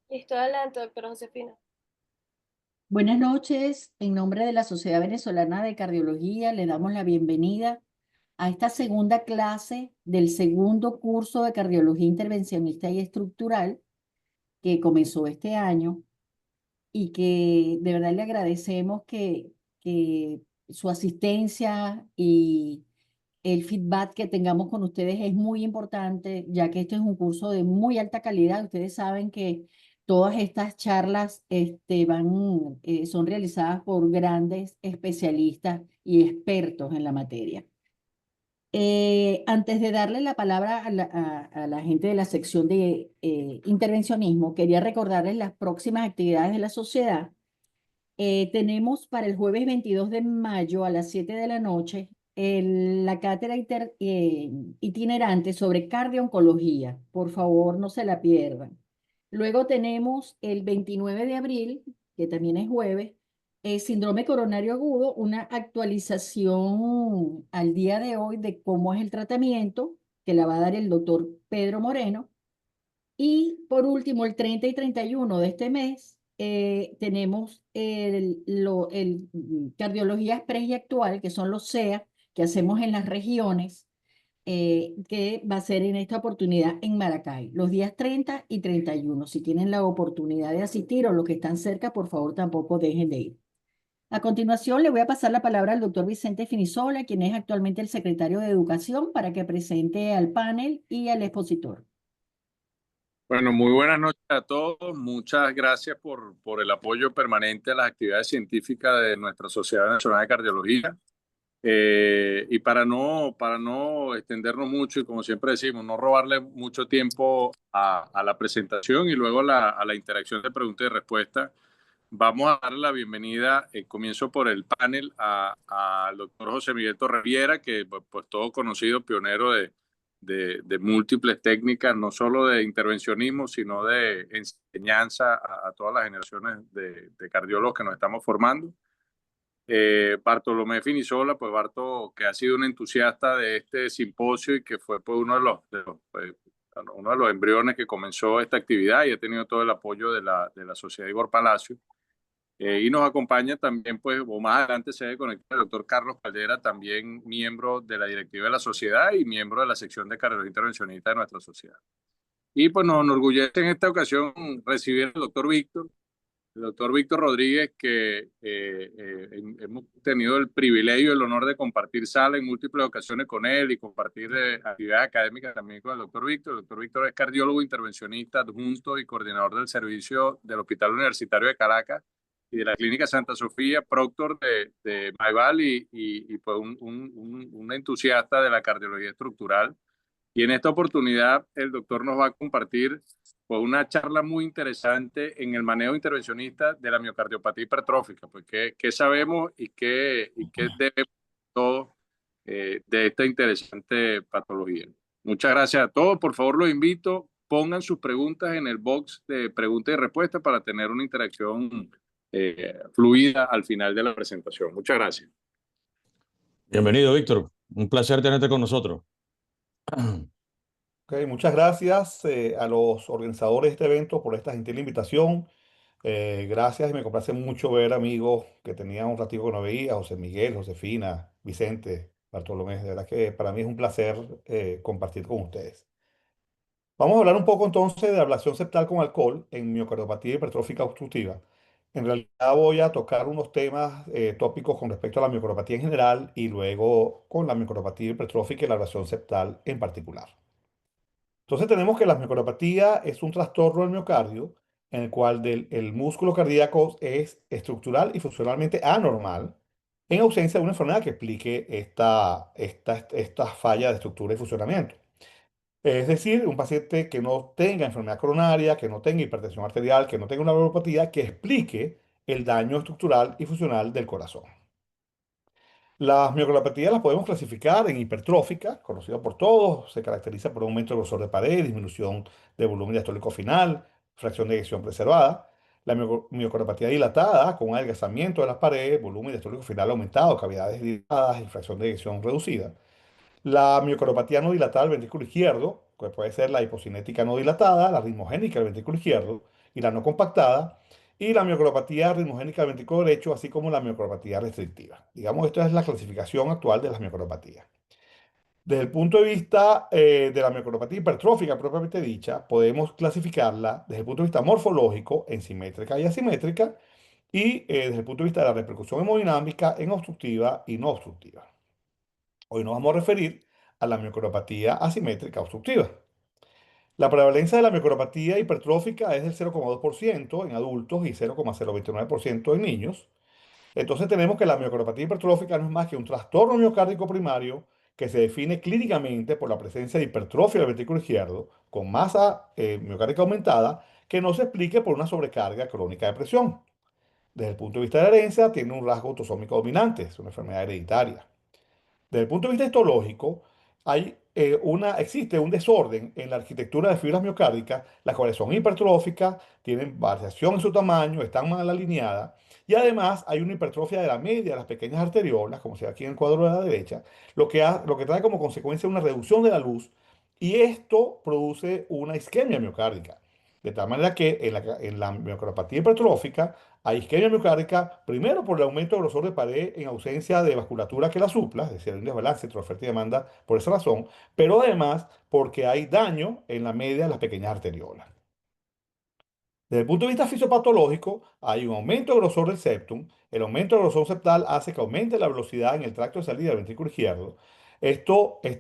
Listo, adelante, doctora Josefina. Buenas noches. En nombre de la Sociedad Venezolana de Cardiología, le damos la bienvenida a esta segunda clase del segundo curso de Cardiología Intervencionista y Estructural que comenzó este año y que de verdad le agradecemos que su asistencia y el feedback que tengamos con ustedes es muy importante, ya que este es un curso de muy alta calidad. Ustedes saben que todas estas charlas son realizadas por grandes especialistas y expertos en la materia. Antes de darle la palabra a la gente de la sección de intervencionismo, quería recordarles las próximas actividades de la sociedad. Tenemos para el jueves 22 de mayo a las 7 de la noche la cátedra itinerante sobre cardio-oncología. Por favor, no se la pierdan. Luego tenemos el 29 de abril, que también es jueves, síndrome coronario agudo, una actualización al día de hoy de cómo es el tratamiento que la va a dar el doctor Pedro Moreno. Y por último, el 30 y 31 de este mes, tenemos cardiología express y actual, que son los CEA, que hacemos en las regiones, que va a ser en esta oportunidad en Maracay, los días 30 y 31. Si tienen la oportunidad de asistir o los que están cerca, por favor, tampoco dejen de ir. A continuación, le voy a pasar la palabra al doctor Vicente Finisola, quien es actualmente el secretario de Educación, para que presente al panel y al expositor. Bueno, muy buenas noches a todos. Muchas gracias por el apoyo permanente a las actividades científicas de nuestra Sociedad Nacional de Cardiología. Y para no extendernos mucho y como siempre decimos, no robarle mucho tiempo a la presentación y luego a la interacción de preguntas y respuestas, vamos a darle la bienvenida, comienzo por el panel, al doctor José Miguel Torreviera, que pues todo conocido, pionero de múltiples técnicas, no solo de intervencionismo, sino de enseñanza a todas las generaciones de cardiólogos que nos estamos formando. Bartolomé Finisola, pues Barto, que ha sido un entusiasta de este simposio y que fue pues, uno de los embriones que comenzó esta actividad y ha tenido todo el apoyo de la Sociedad Igor Palacio. Y nos acompaña también, pues, o más adelante se debe conectar el doctor Carlos Caldera, también miembro de la directiva de la sociedad y miembro de la sección de cardiología intervencionista de nuestra sociedad. Y pues nos enorgullece en esta ocasión recibir al doctor Víctor, el doctor Víctor Rodríguez, que hemos tenido el privilegio y el honor de compartir sala en múltiples ocasiones con él y compartir actividades académicas también con el doctor Víctor. El doctor Víctor es cardiólogo intervencionista adjunto y coordinador del servicio del Hospital Universitario de Caracas y de la Clínica Santa Sofía, proctor de Mayval y pues un entusiasta de la cardiología estructural. Y en esta oportunidad el doctor nos va a compartir pues, una charla muy interesante en el manejo intervencionista de la miocardiopatía hipertrófica, pues qué sabemos y qué debemos todo de esta interesante patología. Muchas gracias a todos. Por favor, los invito, pongan sus preguntas en el box de preguntas y respuestas para tener una interacción fluida al final de la presentación. Muchas gracias. Bienvenido, Víctor. Un placer tenerte con nosotros. Ok, muchas gracias a los organizadores de este evento por esta gentil invitación. Gracias y me complace mucho ver amigos que tenía un ratito que no veía, José Miguel, Josefina, Vicente, Bartolomé. De verdad que para mí es un placer compartir con ustedes. Vamos a hablar un poco entonces de ablación septal con alcohol en miocardiopatía hipertrófica obstructiva. En realidad voy a tocar unos temas tópicos con respecto a la miocardiopatía en general y luego con la miocardiopatía hipertrófica y la ablación septal en particular. Entonces tenemos que la miocardiopatía es un trastorno del miocardio en el cual el músculo cardíaco es estructural y funcionalmente anormal en ausencia de una enfermedad que explique esta falla de estructura y funcionamiento. Es decir, un paciente que no tenga enfermedad coronaria, que no tenga hipertensión arterial, que no tenga una valvulopatía, que explique el daño estructural y funcional del corazón. Las miocardiopatías las podemos clasificar en hipertrófica, conocida por todos, se caracteriza por un aumento del grosor de pared, disminución de volumen diastólico final, fracción de eyección preservada. La miocardopatía dilatada, con adelgazamiento de las paredes, volumen diastólico final aumentado, cavidades dilatadas y fracción de eyección reducida. La miocardopatía no dilatada del ventrículo izquierdo, que puede ser la hipocinética no dilatada, la ritmogénica del ventrículo izquierdo, y la no compactada, y la miocardiopatía ritmogénica del ventrículo derecho, así como la miocardiopatía restrictiva. Digamos, esta es la clasificación actual de las miocardopatías. Desde el punto de vista de la miocardiopatía hipertrófica propiamente dicha, podemos clasificarla desde el punto de vista morfológico en simétrica y asimétrica, y desde el punto de vista de la repercusión hemodinámica en obstructiva y no obstructiva. Hoy nos vamos a referir a la miocardiopatía asimétrica obstructiva. La prevalencia de la miocardiopatía hipertrófica es del 0,2% en adultos y 0,029% en niños. Entonces tenemos que la miocardiopatía hipertrófica no es más que un trastorno miocárdico primario que se define clínicamente por la presencia de hipertrofia del ventrículo izquierdo con masa miocárdica aumentada que no se explique por una sobrecarga crónica de presión. Desde el punto de vista de la herencia, tiene un rasgo autosómico dominante, es una enfermedad hereditaria. Desde el punto de vista histológico, existe un desorden en la arquitectura de fibras miocárdicas, las cuales son hipertróficas, tienen variación en su tamaño, están mal alineadas, y además hay una hipertrofia de la media de las pequeñas arteriolas, como se ve aquí en el cuadro de la derecha, lo que trae como consecuencia una reducción de la luz, y esto produce una isquemia miocárdica. De tal manera que en la miocardiopatía hipertrófica hay isquemia miocárdica, primero por el aumento del grosor de pared en ausencia de vasculatura que la supla, es decir, hay un desbalance entre oferta y demanda por esa razón, pero además porque hay daño en la media de las pequeñas arteriolas. Desde el punto de vista fisiopatológico, hay un aumento del grosor del septum. El aumento del grosor septal hace que aumente la velocidad en el tracto de salida del ventrículo izquierdo. Este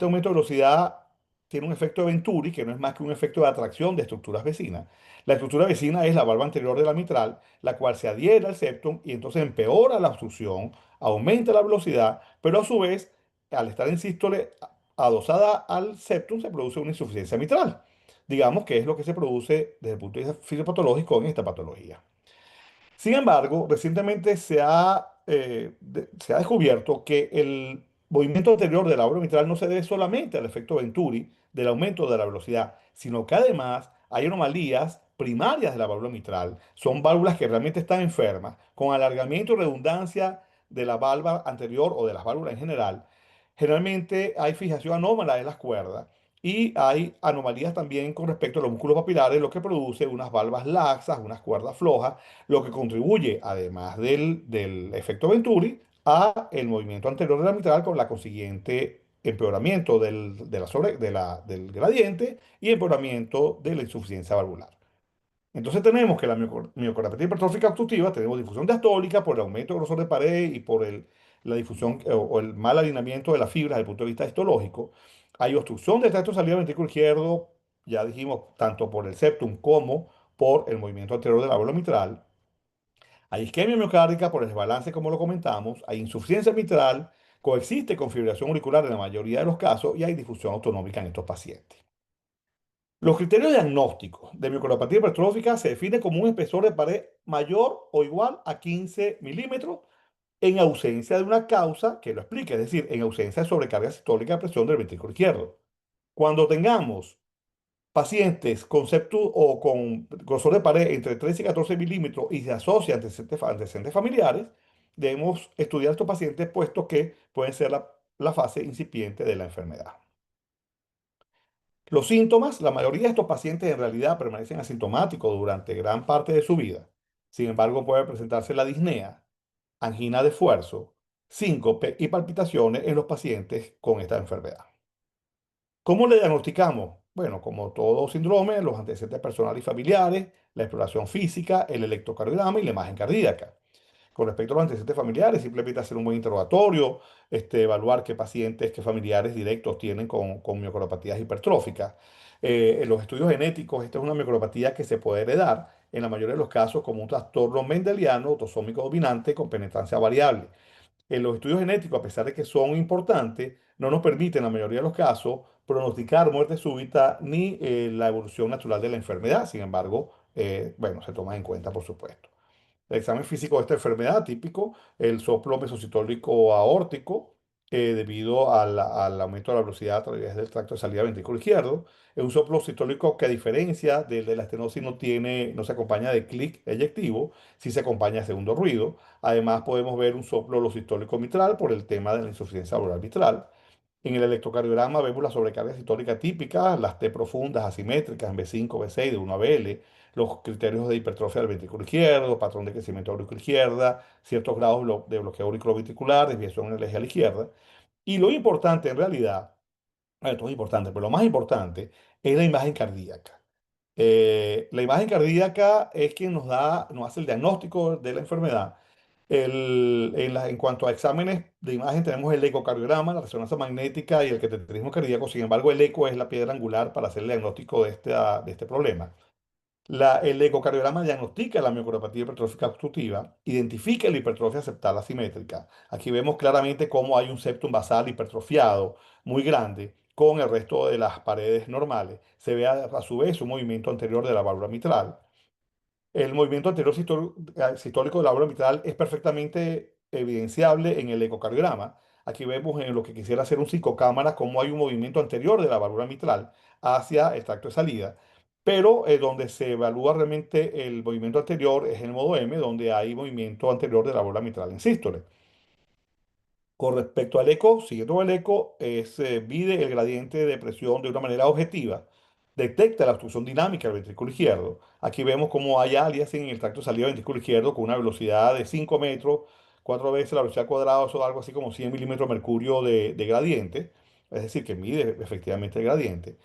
aumento de velocidad tiene un efecto de Venturi, que no es más que un efecto de atracción de estructuras vecinas. La estructura vecina es la valva anterior de la mitral, la cual se adhiere al septum y entonces empeora la obstrucción, aumenta la velocidad, pero a su vez, al estar en sístole adosada al septum, se produce una insuficiencia mitral. Digamos que es lo que se produce desde el punto de vista fisiopatológico en esta patología. Sin embargo, recientemente se ha descubierto que el movimiento anterior de la válvula mitral no se debe solamente al efecto Venturi del aumento de la velocidad, sino que además hay anomalías primarias de la válvula mitral. Son válvulas que realmente están enfermas, con alargamiento y redundancia de la válvula anterior o de las válvulas en general. Generalmente hay fijación anómala de las cuerdas y hay anomalías también con respecto a los músculos papilares, lo que produce unas valvas laxas, unas cuerdas flojas, lo que contribuye, además del efecto Venturi, a el movimiento anterior de la mitral con la consiguiente empeoramiento del gradiente y empeoramiento de la insuficiencia valvular. Entonces tenemos que la miocardiopatía hipertrófica obstructiva, tenemos difusión diastólica por el aumento del grosor de pared y por la difusión o el mal alineamiento de las fibras desde el punto de vista histológico. Hay obstrucción del tracto de salida del ventrículo izquierdo, ya dijimos, tanto por el septum como por el movimiento anterior de la válvula mitral. Hay isquemia miocárdica por el desbalance, como lo comentamos. Hay insuficiencia mitral, coexiste con fibrilación auricular en la mayoría de los casos y hay difusión autonómica en estos pacientes. Los criterios diagnósticos de miocardiopatía hipertrófica se definen como un espesor de pared mayor o igual a 15 milímetros en ausencia de una causa que lo explique, es decir, en ausencia de sobrecarga sistólica de presión del ventrículo izquierdo. Cuando tengamos pacientes con septum o con grosor de pared entre 13 y 14 milímetros y se asocia antecedentes familiares, debemos estudiar a estos pacientes puesto que pueden ser la fase incipiente de la enfermedad. Los síntomas, la mayoría de estos pacientes en realidad permanecen asintomáticos durante gran parte de su vida. Sin embargo, puede presentarse la disnea, angina de esfuerzo, síncope y palpitaciones en los pacientes con esta enfermedad. ¿Cómo le diagnosticamos? Bueno, como todo síndrome, los antecedentes personales y familiares, la exploración física, el electrocardiograma y la imagen cardíaca. Con respecto a los antecedentes familiares, simplemente hacer un buen interrogatorio, evaluar qué pacientes, qué familiares directos tienen con miocardopatías hipertróficas. En los estudios genéticos, esta es una miocardiopatía que se puede heredar en la mayoría de los casos como un trastorno mendeliano autosómico dominante con penetrancia variable. En los estudios genéticos, a pesar de que son importantes, no nos permiten en la mayoría de los casos pronosticar muerte súbita ni la evolución natural de la enfermedad. Sin embargo, bueno, se toma en cuenta, por supuesto. El examen físico de esta enfermedad, típico, el soplo mesocitólico aórtico, debido al aumento de la velocidad a través del tracto de salida del ventrículo izquierdo. Es un soplo citólico que, a diferencia del de la estenosis, no se acompaña de clic eyectivo, sí se acompaña de segundo ruido. Además, podemos ver un soplo sistólico mitral por el tema de la insuficiencia valvular mitral. En el electrocardiograma vemos la sobrecarga sistólica típica, las T profundas asimétricas en B5, B6, de 1 a BL, los criterios de hipertrofia del ventrículo izquierdo, patrón de crecimiento auricular izquierda, ciertos grados de bloqueo auriculoventricular, desviación en el eje a la izquierda. Y lo importante en realidad, todo es importante, pero lo más importante es la imagen cardíaca. La imagen cardíaca es quien nos hace el diagnóstico de la enfermedad. En cuanto a exámenes de imagen, tenemos el ecocardiograma, la resonancia magnética y el cateterismo cardíaco. Sin embargo, el eco es la piedra angular para hacer el diagnóstico de este problema. El ecocardiograma diagnostica la miocardiopatía hipertrófica obstructiva, identifica la hipertrofia septal asimétrica. Aquí vemos claramente cómo hay un septum basal hipertrofiado muy grande con el resto de las paredes normales. Se ve a su vez un movimiento anterior de la válvula mitral. El movimiento anterior sistólico de la válvula mitral es perfectamente evidenciable en el ecocardiograma. Aquí vemos en lo que quisiera hacer un psicocámara cómo hay un movimiento anterior de la válvula mitral hacia el tracto de salida, pero donde se evalúa realmente el movimiento anterior es en el modo M, donde hay movimiento anterior de la válvula mitral en sístole. Con respecto al eco, siguiendo el eco, mide el gradiente de presión de una manera objetiva, detecta la obstrucción dinámica del ventrículo izquierdo. Aquí vemos cómo hay aliasing en el tracto de salida del ventrículo izquierdo con una velocidad de 5 metros, 4 veces la velocidad cuadrada, eso da algo así como 100 milímetros de mercurio de gradiente, es decir, que mide efectivamente el gradiente.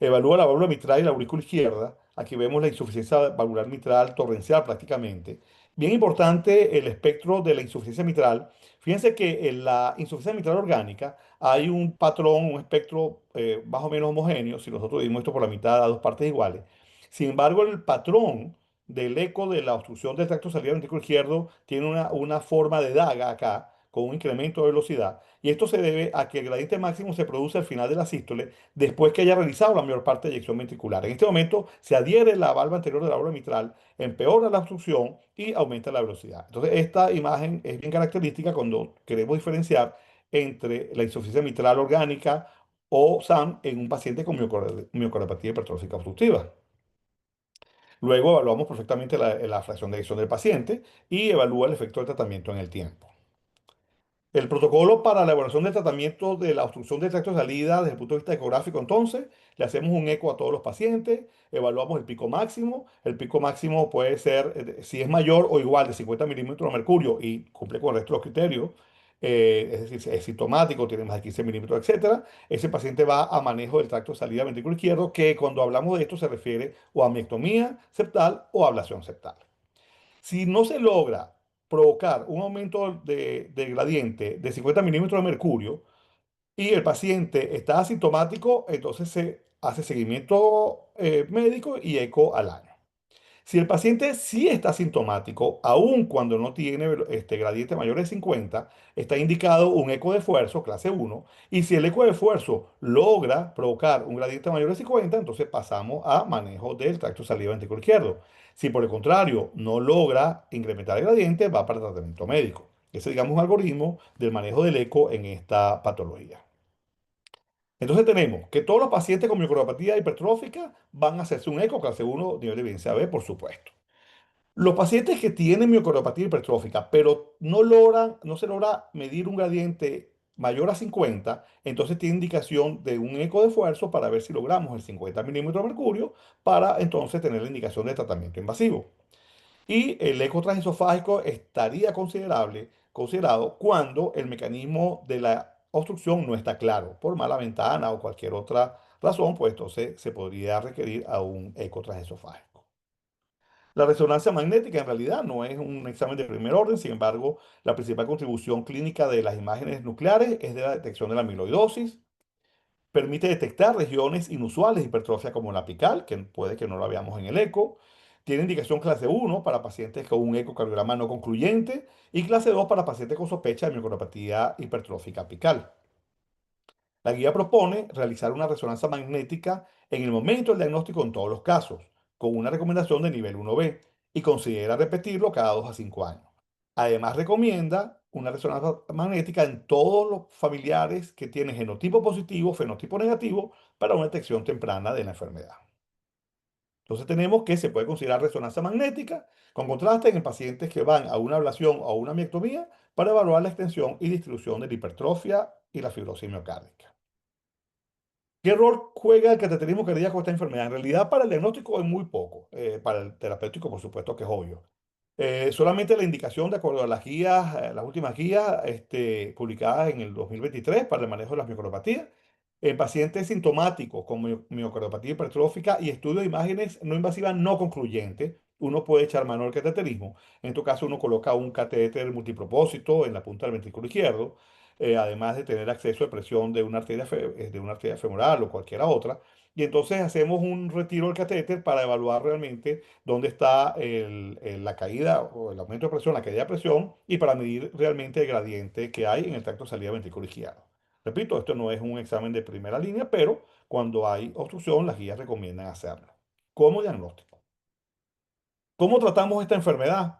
Evalúa la válvula mitral y la aurícula izquierda. Aquí vemos la insuficiencia valvular mitral torrencial prácticamente. Bien importante el espectro de la insuficiencia mitral. Fíjense que en la insuficiencia mitral orgánica hay un patrón, un espectro más o menos homogéneo, si nosotros dividimos esto por la mitad a dos partes iguales. Sin embargo, el patrón del eco de la obstrucción del tracto salida ventrículo izquierdo tiene una forma de daga acá, con un incremento de velocidad. Y esto se debe a que el gradiente máximo se produce al final de la sístole después que haya realizado la mayor parte de eyección ventricular. En este momento se adhiere la valva anterior de la válvula mitral, empeora la obstrucción y aumenta la velocidad. Entonces, esta imagen es bien característica cuando queremos diferenciar entre la insuficiencia mitral orgánica o SAM en un paciente con miocardiopatía hipertrófica obstructiva. Luego evaluamos perfectamente la fracción de eyección del paciente y evalúa el efecto del tratamiento en el tiempo. El protocolo para la evaluación del tratamiento de la obstrucción del tracto de salida desde el punto de vista ecográfico, entonces, le hacemos un eco a todos los pacientes, evaluamos el pico máximo. El pico máximo puede ser, si es mayor o igual de 50 milímetros de mercurio y cumple con el resto de los criterios, es decir, si es sintomático, tiene más de 15 milímetros, etcétera, ese paciente va a manejo del tracto de salida ventrículo izquierdo, que cuando hablamos de esto se refiere o a miectomía septal o ablación septal. Si no se logra provocar un aumento de gradiente de 50 milímetros de mercurio y el paciente está asintomático, entonces se hace seguimiento médico y eco al año. Si el paciente sí está sintomático, aun cuando no tiene gradiente mayor de 50, está indicado un eco de esfuerzo clase 1. Y si el eco de esfuerzo logra provocar un gradiente mayor de 50, entonces pasamos a manejo del tracto saliva ventrículo izquierdo. Si por el contrario no logra incrementar el gradiente, va para tratamiento médico. Ese, digamos, es un algoritmo del manejo del eco en esta patología. Entonces tenemos que todos los pacientes con miocardiopatía hipertrófica van a hacerse un eco clase 1 nivel de evidencia B, por supuesto. Los pacientes que tienen miocardiopatía hipertrófica, pero no se logra medir un gradiente mayor a 50, entonces tiene indicación de un eco de esfuerzo para ver si logramos el 50 milímetros de mercurio para entonces tener la indicación de tratamiento invasivo. Y el eco transesofágico estaría considerado cuando el mecanismo de la obstrucción no está claro, por mala ventana o cualquier otra razón, pues entonces se podría requerir a un eco transesofágico. La resonancia magnética en realidad no es un examen de primer orden, sin embargo, la principal contribución clínica de las imágenes nucleares es de la detección de la amiloidosis. Permite detectar regiones inusuales de hipertrofia como la apical, que puede que no la veamos en el eco. Tiene indicación clase 1 para pacientes con un ecocardiograma no concluyente y clase 2 para pacientes con sospecha de miocardiopatía hipertrófica apical. La guía propone realizar una resonancia magnética en el momento del diagnóstico en todos los casos, con una recomendación de nivel 1B, y considera repetirlo cada 2 a 5 años. Además, recomienda una resonancia magnética en todos los familiares que tienen genotipo positivo, fenotipo negativo, para una detección temprana de la enfermedad. Entonces tenemos que se puede considerar resonancia magnética con contraste en pacientes que van a una ablación o a una miectomía para evaluar la extensión y distribución de la hipertrofia y la fibrosis miocárdica. ¿Qué rol juega el cateterismo cardíaco en esta enfermedad? En realidad, para el diagnóstico es muy poco. Para el terapéutico, por supuesto que es obvio. Solamente la indicación, de acuerdo a las guías, las últimas guías publicadas en el 2023 para el manejo de las miocardopatías, en pacientes sintomáticos con miocardopatía hipertrófica y estudio de imágenes no invasivas no concluyentes, uno puede echar mano al cateterismo. En tu caso, uno coloca un catéter multipropósito en la punta del ventrículo izquierdo, además de tener acceso a presión de una arteria femoral o cualquiera otra. Y entonces hacemos un retiro del catéter para evaluar realmente dónde está la caída o el aumento de presión, la caída de presión, y para medir realmente el gradiente que hay en el tracto de salida ventrículo izquierdo. Repito, esto no es un examen de primera línea, pero cuando hay obstrucción, las guías recomiendan hacerlo. Como diagnóstico. ¿Cómo tratamos esta enfermedad?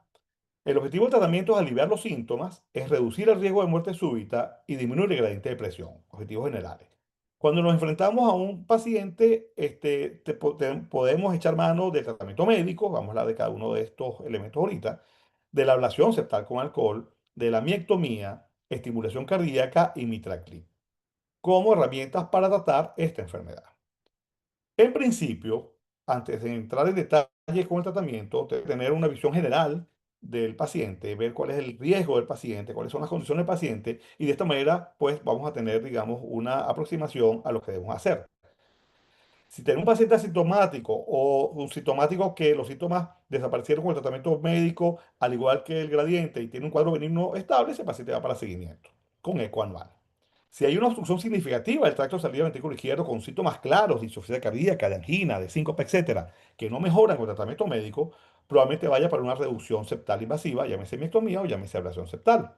El objetivo del tratamiento es aliviar los síntomas, es reducir el riesgo de muerte súbita y disminuir el gradiente de presión. Objetivos generales. Cuando nos enfrentamos a un paciente, podemos echar mano del tratamiento médico, vamos a hablar de cada uno de estos elementos ahorita, de la ablación septal con alcohol, de la miectomía, estimulación cardíaca y mitraclip, como herramientas para tratar esta enfermedad. En principio, antes de entrar en detalle con el tratamiento, tener una visión general del paciente, ver cuál es el riesgo del paciente, cuáles son las condiciones del paciente, y de esta manera, pues vamos a tener, digamos, una aproximación a lo que debemos hacer. Si tenemos un paciente asintomático o un sintomático que los síntomas desaparecieron con el tratamiento médico, al igual que el gradiente, y tiene un cuadro benigno estable, ese paciente va para seguimiento con eco anual. Si hay una obstrucción significativa del tracto de salida ventrículo izquierdo con síntomas claros de insuficiencia cardíaca, de angina, de síncope, etcétera, que no mejoran con el tratamiento médico, probablemente vaya para una reducción septal invasiva, llámese miectomía o llámese ablación septal.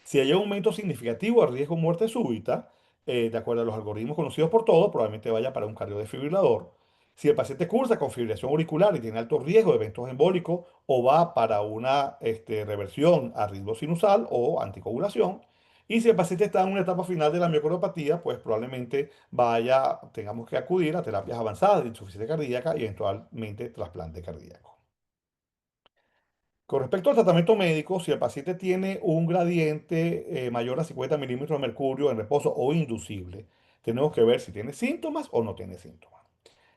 Si hay un aumento significativo de riesgo de muerte súbita, de acuerdo a los algoritmos conocidos por todos, probablemente vaya para un cardiodefibrilador. Si el paciente cursa con fibrilación auricular y tiene alto riesgo de eventos embólicos, o va para una reversión a ritmo sinusal o anticoagulación. Y si el paciente está en una etapa final de la miocardopatía, pues probablemente tengamos que acudir a terapias avanzadas de insuficiencia cardíaca y eventualmente trasplante cardíaco. Con respecto al tratamiento médico, si el paciente tiene un gradiente mayor a 50 milímetros de mercurio en reposo o inducible, tenemos que ver si tiene síntomas o no tiene síntomas.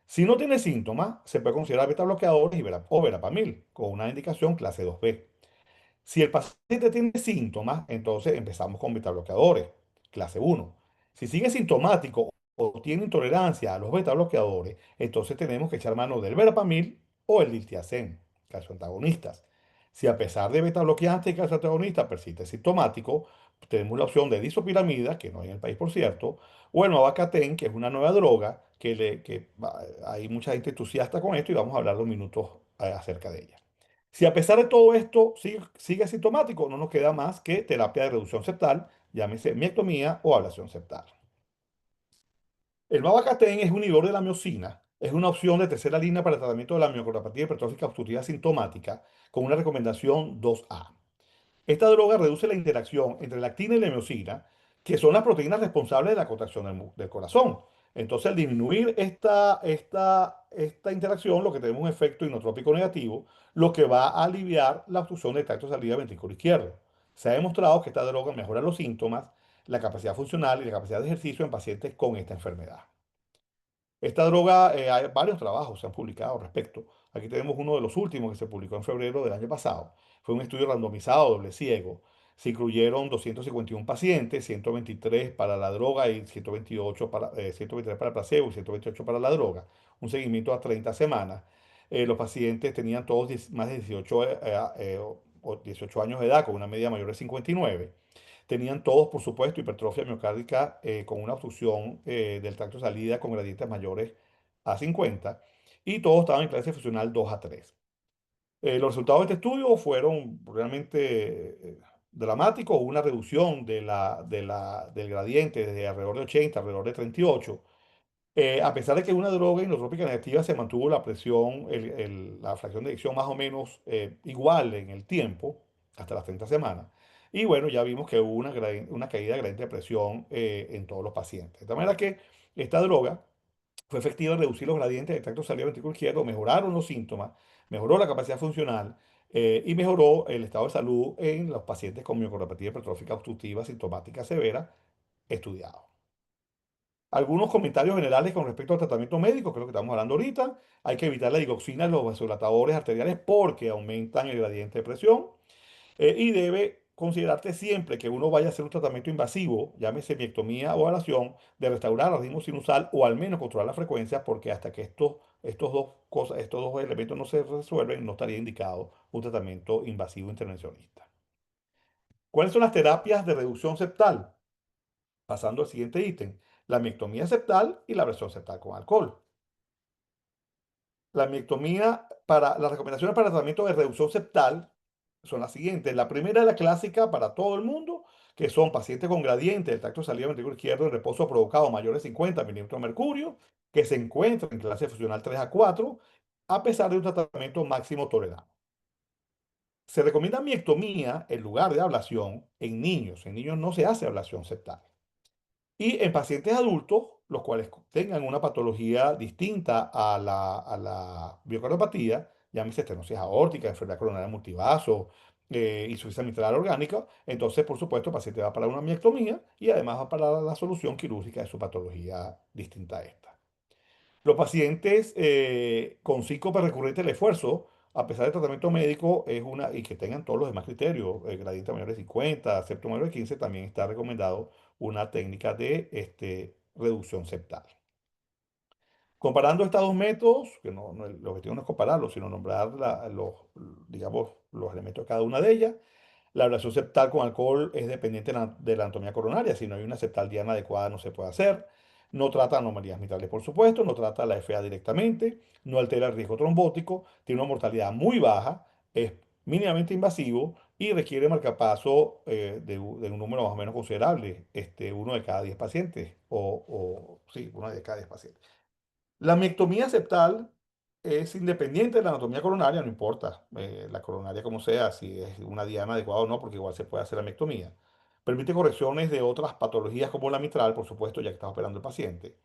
Si no tiene síntomas, se puede considerar beta bloqueadores o verapamil con una indicación clase 2B. Si el paciente tiene síntomas, entonces empezamos con beta bloqueadores, clase 1. Si sigue sintomático o tiene intolerancia a los beta bloqueadores, entonces tenemos que echar mano del verapamil o el diltiazem, calcioantagonistas. Si a pesar de beta bloqueantes y calcioantagonistas persiste sintomático, tenemos la opción de disopiramida, que no hay en el país por cierto, o el Novacaten, que es una nueva droga hay mucha gente entusiasta con esto y vamos a hablar 2 minutos acerca de ella. Si a pesar de todo esto sigue asintomático, no nos queda más que terapia de reducción septal, llámese miectomía o ablación septal. El Novocatin es un inhibidor de la miosina. Es una opción de tercera línea para el tratamiento de la miocardopatía hipertrófica obstructiva sintomática con una recomendación 2A. Esta droga reduce la interacción entre la actina y la miosina, que son las proteínas responsables de la contracción del corazón. Entonces, al disminuir esta interacción, lo que tenemos es un efecto inotrópico negativo, lo que va a aliviar la obstrucción del tracto de salida ventrículo izquierdo. Se ha demostrado que esta droga mejora los síntomas, la capacidad funcional y la capacidad de ejercicio en pacientes con esta enfermedad. Esta droga, hay varios trabajos se han publicado al respecto. Aquí tenemos uno de los últimos que se publicó en febrero del año pasado. Fue un estudio randomizado, doble ciego. Se incluyeron 251 pacientes, 123 para la droga y 123 para el placebo y 128 para la droga. Un seguimiento a 30 semanas. Los pacientes tenían todos más de 18 años de edad, con una media mayor de 59. Tenían todos, por supuesto, hipertrofia miocárdica con una obstrucción del tracto de salida con gradientes mayores a 50 y todos estaban en clase funcional 2 a 3. Los resultados de este estudio fueron realmente dramáticos, una reducción del gradiente desde alrededor de 80 alrededor de 38. A pesar de que una droga inotrópica negativa se mantuvo la presión, la fracción de eyección más o menos igual en el tiempo, hasta las 30 semanas. Y bueno, ya vimos que hubo una caída de gradiente de presión en todos los pacientes. De tal manera que esta droga fue efectiva en reducir los gradientes del tracto salivado ventrículo izquierdo, mejoraron los síntomas, mejoró la capacidad funcional y mejoró el estado de salud en los pacientes con miocardopatía hipertrófica obstructiva sintomática severa estudiados. Algunos comentarios generales con respecto al tratamiento médico, que es lo que estamos hablando ahorita. Hay que evitar la digoxina en los vasodilatadores arteriales porque aumentan el gradiente de presión. Y debe considerarte siempre que uno vaya a hacer un tratamiento invasivo, llámese miectomía o ablación, de restaurar el ritmo sinusal o al menos controlar la frecuencia, porque hasta que estos dos elementos no se resuelven, no estaría indicado un tratamiento invasivo intervencionista. ¿Cuáles son las terapias de reducción septal? Pasando al siguiente ítem, la miectomía septal y la abrasión septal con alcohol. Las recomendaciones para tratamiento de reducción septal son las siguientes. La primera es la clásica para todo el mundo, que son pacientes con gradiente del tracto saliva ventrículo izquierdo en reposo provocado mayor de 50 milímetros de mercurio, que se encuentran en clase funcional 3 a 4, a pesar de un tratamiento máximo tolerado. Se recomienda miectomía en lugar de ablación en niños. En niños no se hace ablación septal. Y en pacientes adultos, los cuales tengan una patología distinta a la miocardiopatía, llámese estenosis aórtica, enfermedad coronaria multivaso, insuficiencia mitral orgánica, entonces, por supuesto, el paciente va para una miectomía y además va para la solución quirúrgica de su patología distinta a esta. Los pacientes con síncope recurrente del esfuerzo, a pesar del tratamiento médico, y que tengan todos los demás criterios, gradiente mayor de 50, septo mayor de 15, también está recomendado una técnica de reducción septal. Comparando estos dos métodos, que el objetivo no es compararlos, sino nombrar digamos, los elementos de cada una de ellas. La ablación septal con alcohol es dependiente de la anatomía coronaria. Si no hay una septal diana adecuada, no se puede hacer. No trata anomalías mitrales, por supuesto. No trata la FA directamente. No altera el riesgo trombótico. Tiene una mortalidad muy baja. Es mínimamente invasivo y requiere marcapaso de un número más o menos considerable. Uno de cada 10 pacientes. Sí, uno de cada 10 pacientes. La miectomía septal es independiente de la anatomía coronaria, no importa la coronaria como sea, si es una diana adecuada o no, porque igual se puede hacer la miectomía. Permite correcciones de otras patologías como la mitral, por supuesto, ya que está operando el paciente.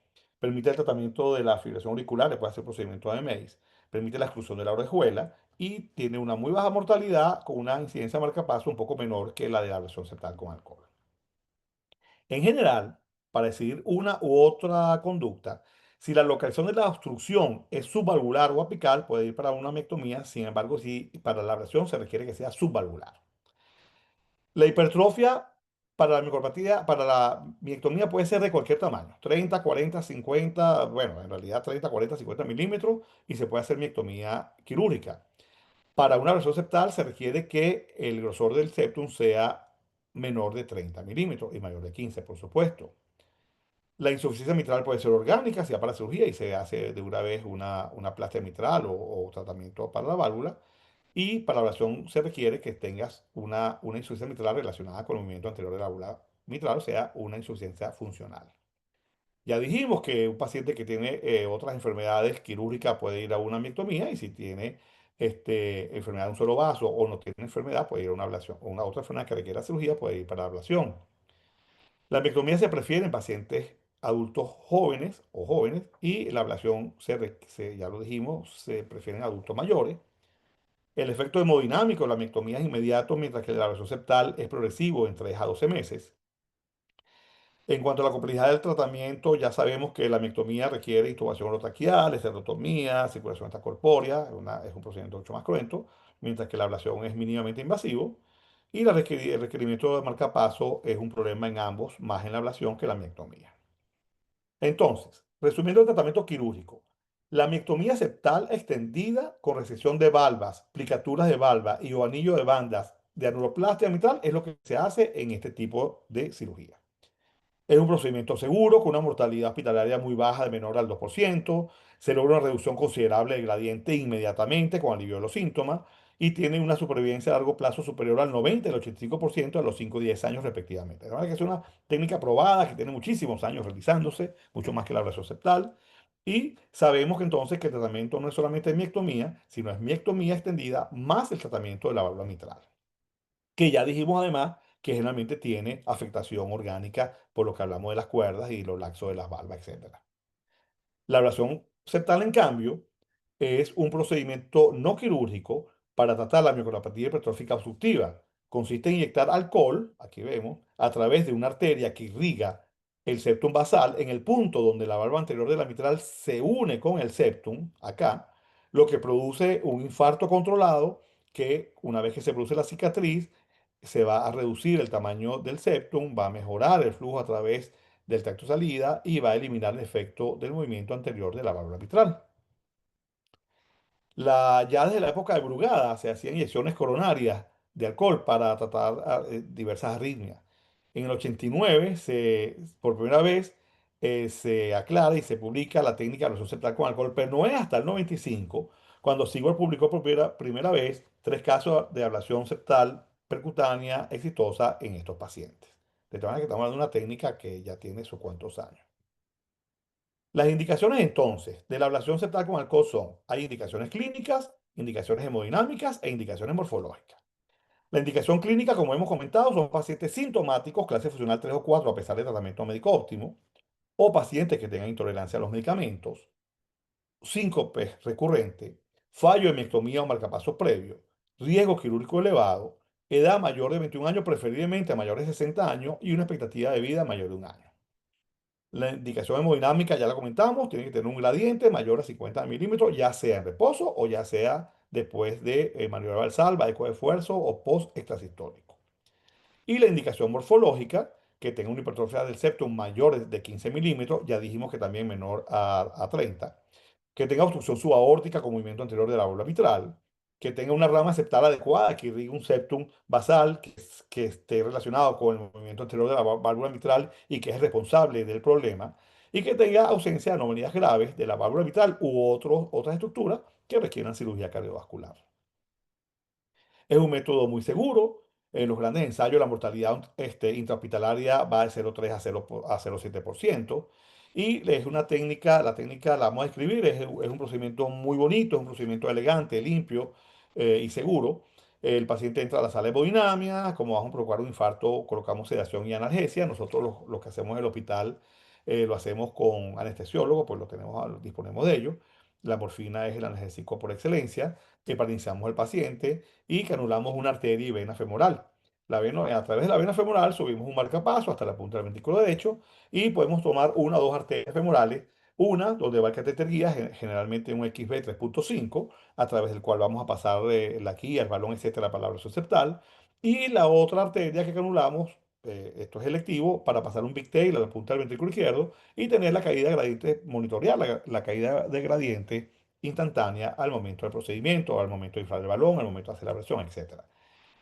Permite el tratamiento de la fibrilación auricular, le puede hacer procedimiento de MEIS. Permite la exclusión de la orejuela y tiene una muy baja mortalidad con una incidencia marcapaso un poco menor que la de la ablación septal con alcohol. En general, para decidir una u otra conducta, si la localización de la obstrucción es subvalvular o apical, puede ir para una miectomía. Sin embargo, si para la ablación se requiere que sea subvalvular. La hipertrofia para la miocardiopatía, para la miectomía puede ser de cualquier tamaño, 30, 40, 50, bueno, en realidad 30, 40, 50 milímetros, y se puede hacer miectomía quirúrgica. Para una ablación septal se requiere que el grosor del septum sea menor de 30 milímetros y mayor de 15, por supuesto. La insuficiencia mitral puede ser orgánica, sea para cirugía y se hace de una vez una plastia mitral o tratamiento para la válvula. Y para la ablación se requiere que tengas una insuficiencia mitral relacionada con el movimiento anterior de la válvula mitral, o sea, una insuficiencia funcional. Ya dijimos que un paciente que tiene otras enfermedades quirúrgicas puede ir a una miectomía y si tiene enfermedad de un solo vaso o no tiene enfermedad puede ir a una ablación. O una otra enfermedad que requiera cirugía puede ir para la ablación. La miectomía se prefiere en pacientes adultos jóvenes o jóvenes y la ablación, ya lo dijimos, se prefiere en adultos mayores. El efecto hemodinámico de la miectomía es inmediato, mientras que la ablación septal es progresivo en 3 a 12 meses. En cuanto a la complejidad del tratamiento, ya sabemos que la miectomía requiere intubación orotraqueal, esternotomía, circulación extracorpórea, es un procedimiento mucho más cruento, mientras que la ablación es mínimamente invasivo. Y el requerimiento de marcapaso es un problema en ambos, más en la ablación que la miectomía. Entonces, resumiendo el tratamiento quirúrgico, la miectomía septal extendida con resección de valvas, plicaturas de valva y o anillo de bandas de anuroplastia mitral es lo que se hace en este tipo de cirugía. Es un procedimiento seguro, con una mortalidad hospitalaria muy baja de menor al 2%. Se logra una reducción considerable del gradiente inmediatamente con alivio de los síntomas y tiene una supervivencia a largo plazo superior al 90 y al 85% a los 5 y 10 años respectivamente. La verdad que es una técnica probada que tiene muchísimos años realizándose, mucho más que la ablación septal. Y sabemos que entonces que el tratamiento no es solamente miectomía, sino es miectomía extendida más el tratamiento de la válvula mitral, que ya dijimos además que generalmente tiene afectación orgánica por lo que hablamos de las cuerdas y los laxos de las valvas, etcétera. La ablación septal, en cambio, es un procedimiento no quirúrgico para tratar la miocardiopatía hipertrófica obstructiva. Consiste en inyectar alcohol, aquí vemos, a través de una arteria que irriga el septum basal en el punto donde la válvula anterior de la mitral se une con el septum, acá, lo que produce un infarto controlado que una vez que se produce la cicatriz, se va a reducir el tamaño del septum, va a mejorar el flujo a través del tracto de salida y va a eliminar el efecto del movimiento anterior de la válvula mitral. Ya desde la época de Brugada se hacían inyecciones coronarias de alcohol para tratar diversas arritmias. En el 89, por primera vez, se aclara y se publica la técnica de ablación septal con alcohol, pero no es hasta el 95 cuando Sigüe publicó por primera vez 3 casos de ablación septal percutánea exitosa en estos pacientes. De tal manera que estamos hablando de una técnica que ya tiene sus cuantos años. Las indicaciones entonces de la ablación septal con alcohol son, hay indicaciones clínicas, indicaciones hemodinámicas e indicaciones morfológicas. La indicación clínica, como hemos comentado, son pacientes sintomáticos, clase funcional 3 o 4 a pesar de tratamiento médico óptimo, o pacientes que tengan intolerancia a los medicamentos, síncope recurrente, fallo de miectomía o marcapaso previo, riesgo quirúrgico elevado, edad mayor de 21 años, preferiblemente a mayores de 60 años, y una expectativa de vida mayor de 1 año. La indicación hemodinámica ya la comentamos, tiene que tener un gradiente mayor a 50 milímetros, ya sea en reposo o ya sea después de maniobra valsalva, eco de esfuerzo o post extrasistólico. Y la indicación morfológica, que tenga una hipertrofia del septum mayor de 15 milímetros, ya dijimos que también menor a 30, que tenga obstrucción subaórtica con movimiento anterior de la válvula mitral, que tenga una rama septal adecuada, que irrigue un septum basal que esté relacionado con el movimiento anterior de la válvula mitral y que es responsable del problema, y que tenga ausencia de anomalías graves de la válvula mitral u otras estructuras que requieran cirugía cardiovascular. Es un método muy seguro. En los grandes ensayos la mortalidad intrahospitalaria va de 0,3 a 0,7%. Y es una técnica, la técnica la vamos a describir, es un procedimiento muy bonito, es un procedimiento elegante, limpio y seguro. El paciente entra a la sala de hemodinamia, como vamos a provocar un infarto, colocamos sedación y analgesia. Nosotros lo que hacemos en el hospital lo hacemos con anestesiólogo, pues disponemos de ello. La morfina es el analgésico por excelencia. Heparinizamos al paciente y canulamos una arteria y vena femoral. A través de la vena femoral subimos un marcapaso hasta la punta del ventrículo derecho y podemos tomar una o dos arterias femorales, una donde va el catéter guía, generalmente un XB 3.5, a través del cual vamos a pasar la guía, el balón, etcétera, para la ablación septal, y la otra arteria que canulamos, esto es electivo, para pasar un pigtail a la punta del ventrículo izquierdo y tener la caída de gradiente, monitorear la caída de gradiente instantánea al momento del procedimiento, al momento de inflar el balón, al momento de hacer la presión, etcétera.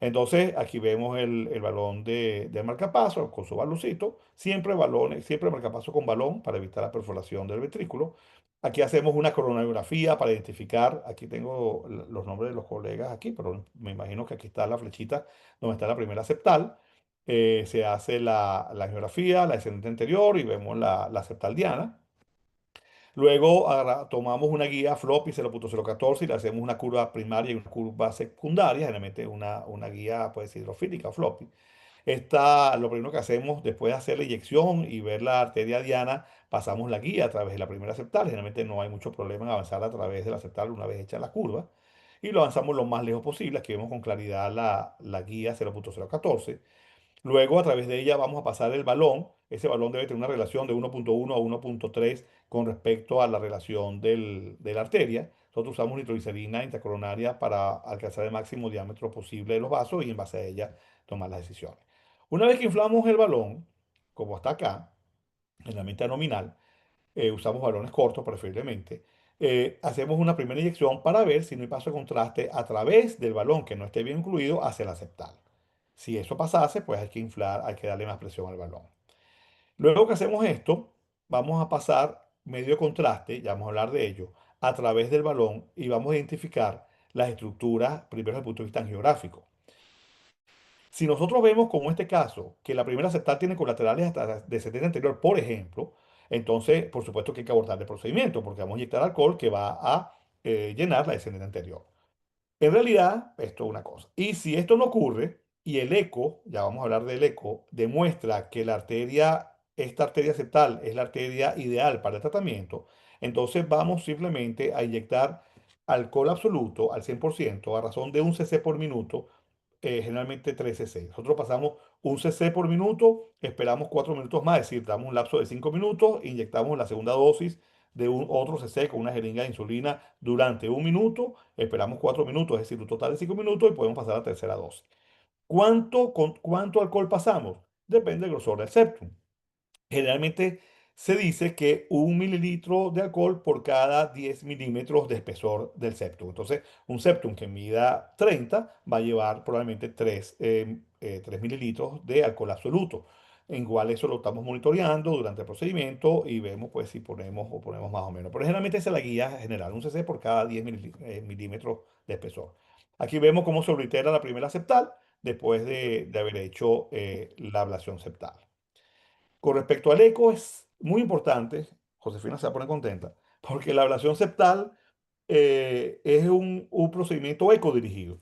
Entonces, aquí vemos el balón de marcapaso con su baloncito, siempre balones, siempre marcapaso con balón para evitar la perforación del ventrículo. Aquí hacemos una coronariografía para identificar, aquí tengo los nombres de los colegas aquí, pero me imagino que aquí está la flechita donde está la primera septal. Se hace la angiografía, la descendente anterior y vemos la septal diana. Luego tomamos una guía floppy 0.014 y le hacemos una curva primaria y una curva secundaria, generalmente una guía pues hidrofílica o floppy. Lo primero que hacemos después de hacer la inyección y ver la arteria diana, pasamos la guía a través de la primera septal. Generalmente no hay mucho problema en avanzar a través de la septal una vez hecha la curva. Y lo avanzamos lo más lejos posible, aquí vemos con claridad la guía 0.014. Luego, a través de ella vamos a pasar el balón. Ese balón debe tener una relación de 1.1 a 1.3 con respecto a la relación de la arteria. Nosotros usamos nitroglicerina intracoronaria para alcanzar el máximo diámetro posible de los vasos y en base a ella tomar las decisiones. Una vez que inflamos el balón, como está acá, en la mitad nominal, usamos balones cortos preferiblemente, hacemos una primera inyección para ver si no hay paso de contraste a través del balón que no esté bien incluido hacia la septal. Si eso pasase, pues hay que inflar, hay que darle más presión al balón. Luego que hacemos esto, vamos a pasar medio contraste, ya vamos a hablar de ello, a través del balón y vamos a identificar las estructuras, primero desde el punto de vista geográfico. Si nosotros vemos, como en este caso, que la primera septal tiene colaterales hasta de 70 anterior, por ejemplo, entonces, por supuesto que hay que abortar el procedimiento, porque vamos a inyectar alcohol que va a llenar la descendente anterior. En realidad, esto es una cosa. Y si esto no ocurre, y el eco, ya vamos a hablar del eco, demuestra que esta arteria septal es la arteria ideal para el tratamiento, entonces vamos simplemente a inyectar alcohol absoluto al 100% a razón de 1 cc por minuto generalmente 3 cc. Nosotros pasamos 1 cc por minuto, esperamos 4 minutos más, es decir, damos un lapso de 5 minutos, inyectamos la segunda dosis de otro cc con una jeringa de insulina durante 1 minuto, esperamos 4 minutos, es decir, un total de 5 minutos y podemos pasar a la tercera dosis. ¿Cuánto alcohol pasamos? Depende del grosor del septum. Generalmente se dice que 1 mililitro de alcohol por cada 10 milímetros de espesor del septum. Entonces, un septum que mida 30 va a llevar probablemente 3 mililitros de alcohol absoluto. En igual eso lo estamos monitoreando durante el procedimiento y vemos pues si ponemos o ponemos más o menos. Pero generalmente esa es la guía general, un cc por cada 10 milímetros de espesor. Aquí vemos cómo se oblitera la primera septal después de haber hecho la ablación septal. Con respecto al eco, es muy importante, Josefina se va a poner contenta, porque la ablación septal es un procedimiento ecodirigido.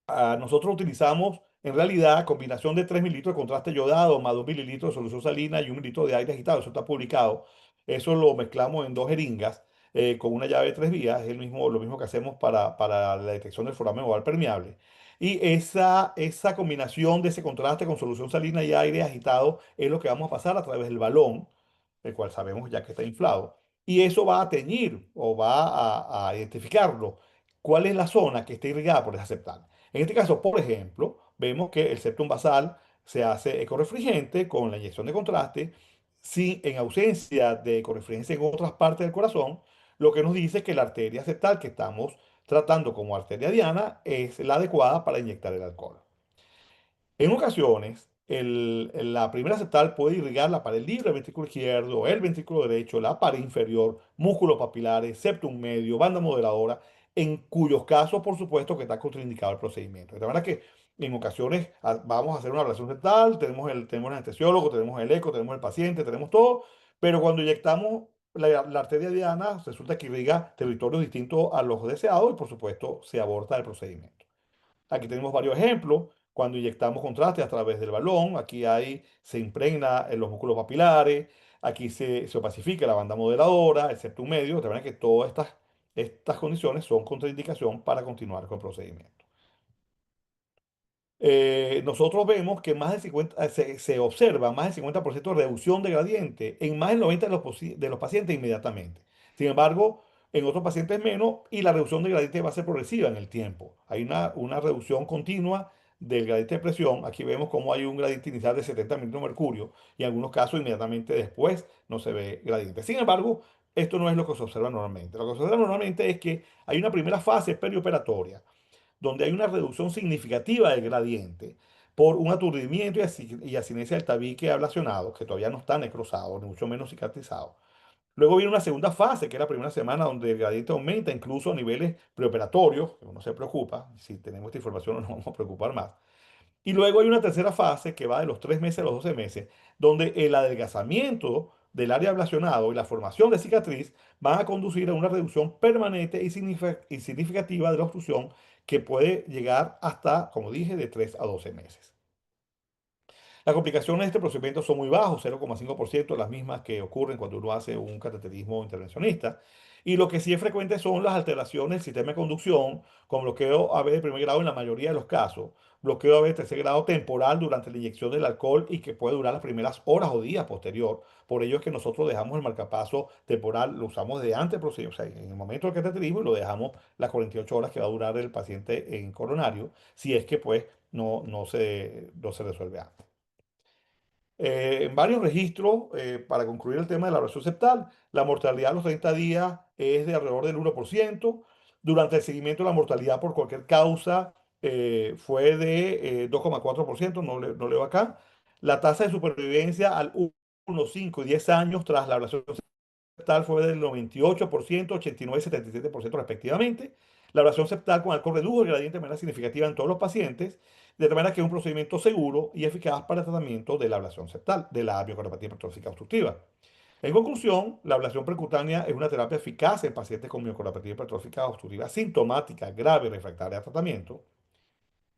Nosotros utilizamos en realidad combinación de 3 mililitros de contraste yodado más 2 mililitros de solución salina y 1 mililitro de aire agitado. Eso está publicado. Eso lo mezclamos en 2 jeringas con una llave de 3 vías. Es lo mismo que hacemos para la detección del foramen oval permeable. Y esa combinación de ese contraste con solución salina y aire agitado es lo que vamos a pasar a través del balón, el cual sabemos ya que está inflado. Y eso va a teñir o va a identificarlo. ¿Cuál es la zona que está irrigada por esa septal? En este caso, por ejemplo, vemos que el septum basal se hace ecorefringente con la inyección de contraste, en ausencia de ecorefringencia en otras partes del corazón, lo que nos dice que la arteria septal que estamos tratando como arteria diana es la adecuada para inyectar el alcohol. En ocasiones, la primera septal puede irrigar la pared libre del ventrículo izquierdo, el ventrículo derecho, la pared inferior, músculos papilares, septum medio, banda moderadora, en cuyos casos, por supuesto, que está contraindicado el procedimiento. De manera que en ocasiones vamos a hacer una ablación septal, tenemos el anestesiólogo, tenemos el eco, tenemos el paciente, tenemos todo, pero cuando inyectamos la arteria diana, resulta que irriga territorios distintos a los deseados y, por supuesto, se aborta el procedimiento. Aquí tenemos varios ejemplos. Cuando inyectamos contraste a través del balón, se impregna en los músculos papilares, aquí se opacifica la banda moderadora, el septum medio, de manera que todas estas condiciones son contraindicación para continuar con el procedimiento. Nosotros vemos que más del 50, se observa más del 50% de reducción de gradiente en más del 90% de los pacientes inmediatamente. Sin embargo, en otros pacientes menos y la reducción de gradiente va a ser progresiva en el tiempo. Hay una reducción continua del gradiente de presión. Aquí vemos cómo hay un gradiente inicial de 70 milímetros de mercurio y en algunos casos inmediatamente después no se ve gradiente. Sin embargo, esto no es lo que se observa normalmente. Lo que se observa normalmente es que hay una primera fase perioperatoria donde hay una reducción significativa del gradiente por un aturdimiento y asinesia del tabique ablacionado, que todavía no está necrosado, ni mucho menos cicatrizado. Luego viene una segunda fase, que es la primera semana, donde el gradiente aumenta incluso a niveles preoperatorios, que uno se preocupa, si tenemos esta información no nos vamos a preocupar más. Y luego hay una tercera fase que va de los 3 meses a los 12 meses, donde el adelgazamiento del área ablacionado y la formación de cicatriz van a conducir a una reducción permanente y significativa de la obstrucción que puede llegar hasta, como dije, de 3 a 12 meses. Las complicaciones de este procedimiento son muy bajos, 0,5%, las mismas que ocurren cuando uno hace un cateterismo intervencionista. Y lo que sí es frecuente son las alteraciones del sistema de conducción, con bloqueo AV de primer grado en la mayoría de los casos, bloqueo AV de tercer grado temporal durante la inyección del alcohol y que puede durar las primeras horas o días posterior. Por ello es que nosotros dejamos el marcapaso temporal, lo usamos de antes del procedimiento, o sea, en el momento del cateterismo y lo dejamos las 48 horas que va a durar el paciente en coronario, si es que pues no se resuelve antes. En varios registros, para concluir el tema de la ablación septal, la mortalidad a los 30 días es de alrededor del 1%. Durante el seguimiento, la mortalidad por cualquier causa fue de 2,4%, no leo acá. La tasa de supervivencia al 1, 5 y 10 años tras la ablación septal fue del 98%, 89 y 77% respectivamente. La ablación septal con alcohol redujo el gradiente de manera significativa en todos los pacientes, de tal manera que es un procedimiento seguro y eficaz para el tratamiento de la ablación septal, de la miocardiopatía hipertrófica obstructiva. En conclusión, la ablación percutánea es una terapia eficaz en pacientes con miocardiopatía hipertrófica obstructiva sintomática grave y refractaria a tratamiento.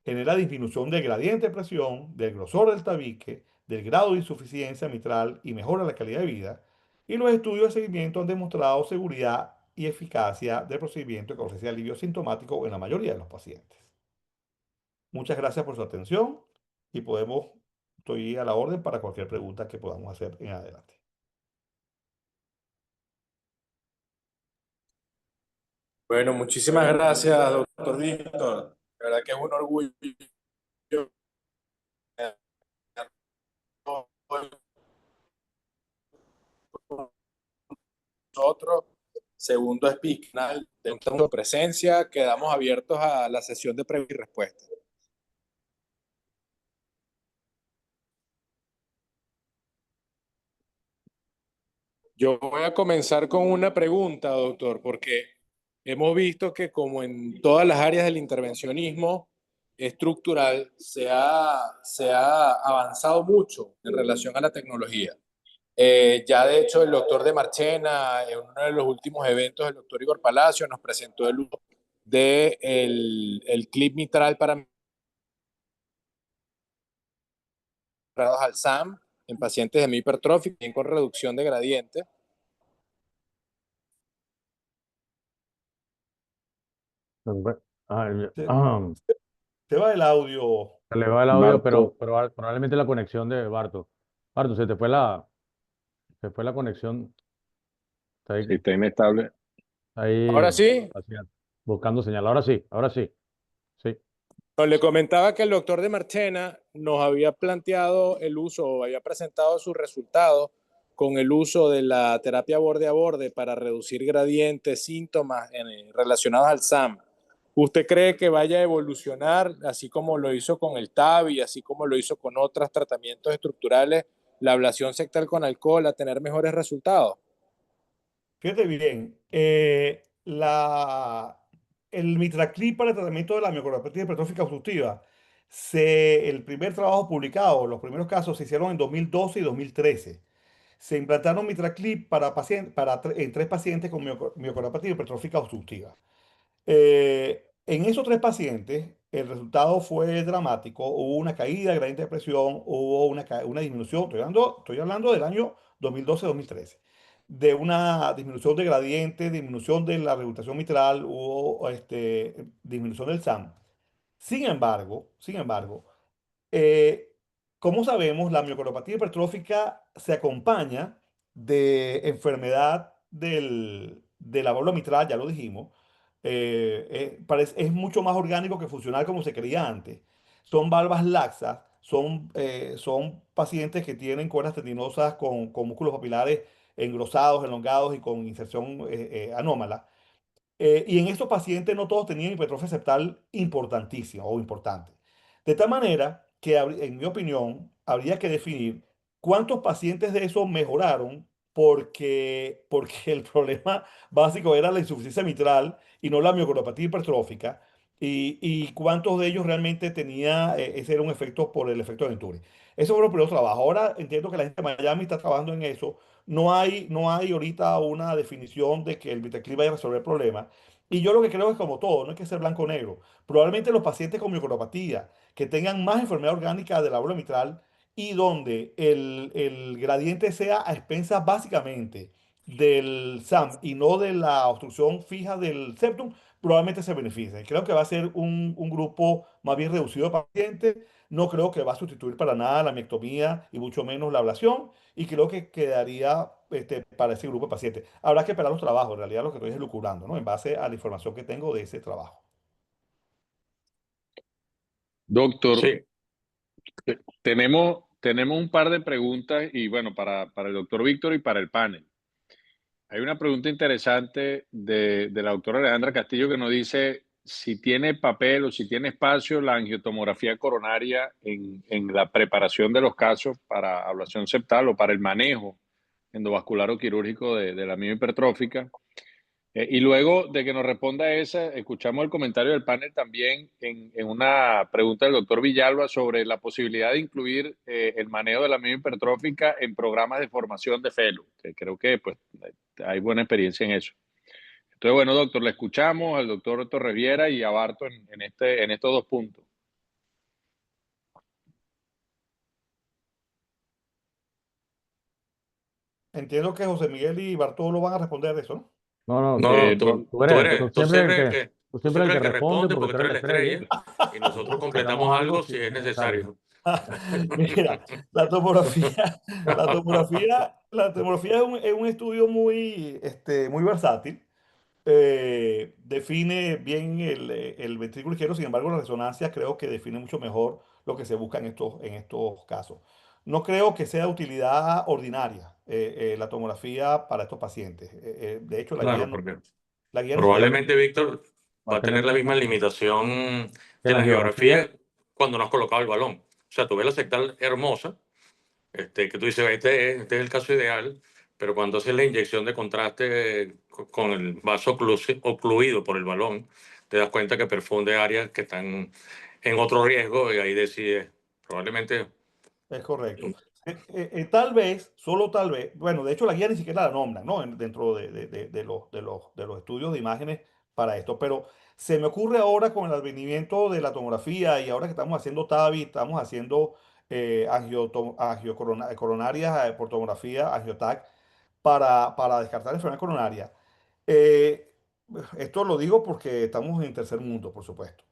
Genera disminución del gradiente de presión, del grosor del tabique, del grado de insuficiencia mitral y mejora la calidad de vida. Y los estudios de seguimiento han demostrado seguridad y eficacia del procedimiento que ofrece alivio sintomático en la mayoría de los pacientes. Muchas gracias por su atención y estoy a la orden para cualquier pregunta que podamos hacer en adelante. Bueno, muchísimas gracias, doctor Víctor. La verdad que es un orgullo nosotros. Segundo speaker de su presencia. Quedamos abiertos a la sesión de preguntas y respuestas. Yo voy a comenzar con una pregunta, doctor, porque hemos visto que como en todas las áreas del intervencionismo estructural se ha avanzado mucho en relación a la tecnología. Ya de hecho el doctor de Marchena, en uno de los últimos eventos, el doctor Igor Palacio nos presentó el uso de el clip mitral para al SAM en pacientes de hipertrofia, bien con reducción de gradiente. Se, se va el audio. Se le va el audio, Barto, pero probablemente la conexión de Barto. Barto, se fue la conexión. Está ahí, si está inestable. Ahora sí, buscando señal. Ahora sí. Sí. le comentaba que el doctor de Marchena nos había planteado el uso, o había presentado sus resultados con el uso de la terapia borde a borde para reducir gradientes, síntomas relacionados al SAM. ¿Usted cree que vaya a evolucionar, así como lo hizo con el TAVI, así como lo hizo con otros tratamientos estructurales, la ablación sectal con alcohol, a tener mejores resultados? Fíjate bien, el Mitraclip para el tratamiento de la miocardiopatía hipertrófica obstructiva, el primer trabajo publicado, los primeros casos se hicieron en 2012 y 2013. Se implantaron Mitraclip en 3 pacientes con miocardiopatía hipertrófica obstructiva. En esos 3 pacientes, el resultado fue dramático. Hubo una caída, gradiente de presión, hubo una disminución. Estoy hablando del año 2012-2013. De una disminución de gradiente, disminución de la regurgitación mitral, hubo disminución del SAM. Sin embargo, eh, como sabemos, la miocardiopatía hipertrófica se acompaña de enfermedad de la válvula mitral, ya lo dijimos. Es mucho más orgánico que funcional como se creía antes. Son valvas laxas, son pacientes que tienen cuerdas tendinosas con músculos papilares engrosados, elongados y con inserción anómala. Y en estos pacientes no todos tenían hipertrofia septal importantísima o importante. De tal manera que, en mi opinión, habría que definir cuántos pacientes de esos mejoraron porque el problema básico era la insuficiencia mitral y no la miocardiopatía hipertrófica. Y cuántos de ellos realmente tenía, ese era un efecto por el efecto de Venturi. Eso fue los primeros trabajos. Ahora entiendo que la gente de Miami está trabajando en eso. No hay ahorita una definición de que el Vitaclip vaya a resolver el problema. Y yo lo que creo es como todo, no hay que ser blanco o negro. Probablemente los pacientes con miocardiopatía que tengan más enfermedad orgánica de la válvula mitral y donde el gradiente sea a expensas básicamente del SAM y no de la obstrucción fija del septum, probablemente se beneficien. Creo que va a ser un grupo más bien reducido de pacientes. No creo que va a sustituir para nada la miectomía y mucho menos la ablación y creo que quedaría para ese grupo de pacientes. Habrá que esperar los trabajos, en realidad lo que estoy es lucubrando, ¿no? En base a la información que tengo de ese trabajo. Doctor, Sí. tenemos un par de preguntas y bueno, para el doctor Víctor y para el panel. Hay una pregunta interesante de la doctora Alejandra Castillo que nos dice si tiene papel o si tiene espacio la angiotomografía coronaria en la preparación de los casos para ablación septal o para el manejo endovascular o quirúrgico de la miohipertrófica. Y luego de que nos responda esa, escuchamos el comentario del panel también en una pregunta del doctor Villalba sobre la posibilidad de incluir el manejo de la miohipertrófica en programas de formación de fellow, que creo que pues, hay buena experiencia en eso. Entonces, bueno, doctor, le escuchamos al doctor Torreviera y a Barto en estos dos puntos. Entiendo que José Miguel y Bartolo van a responder eso, ¿no? No, No, tú tú siempre el eres que. Tú siempre el que responde porque tú eres la estrella y nosotros completamos algo si es necesario. Mira, la tomografía, la tomografía es un estudio muy, muy versátil. Define bien el ventrículo izquierdo, sin embargo, la resonancia creo que define mucho mejor lo que se busca en estos casos. No creo que sea de utilidad ordinaria la tomografía para estos pacientes. De hecho, Claro, porque la guía ni siquiera lo... probablemente Víctor va a tener la misma limitación de la la geografía. geografía cuando no has colocado el balón. O sea, tú ves la sectal hermosa, que tú dices, este es el caso ideal, pero cuando haces la inyección de contraste con el vaso ocluido por el balón, te das cuenta que perfunde áreas que están en otro riesgo y ahí decides, probablemente, Es correcto. Tal vez, solo tal vez, bueno, de hecho la guía ni siquiera la nombran, ¿no? Dentro de los estudios de imágenes para esto, pero se me ocurre ahora con el advenimiento de la tomografía y ahora que estamos haciendo TAVI, estamos haciendo coronarias por tomografía, angiotac, para descartar enfermedad coronaria. Eh, Esto lo digo porque estamos en tercer mundo, por supuesto.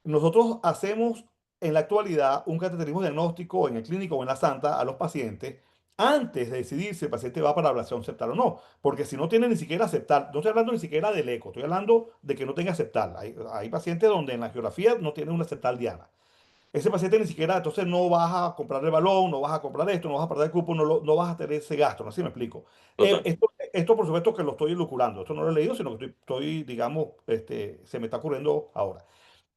Nosotros hacemos en la actualidad un cateterismo diagnóstico en el clínico o en la santa a los pacientes antes de decidir si el paciente va para ablación septal o no. Porque si no tiene ni siquiera septal, no estoy hablando ni siquiera del eco, estoy hablando de que no tenga septal. Hay pacientes donde en la geografía no tiene una septal diana. Ese paciente ni siquiera, entonces no vas a comprar el balón, no vas a comprar esto, no vas a perder el cupo, no vas a tener ese gasto, ¿no? Así me explico. total. Esto, por supuesto que lo estoy elucubrando, esto no lo he leído, sino que digamos, se me está ocurriendo ahora.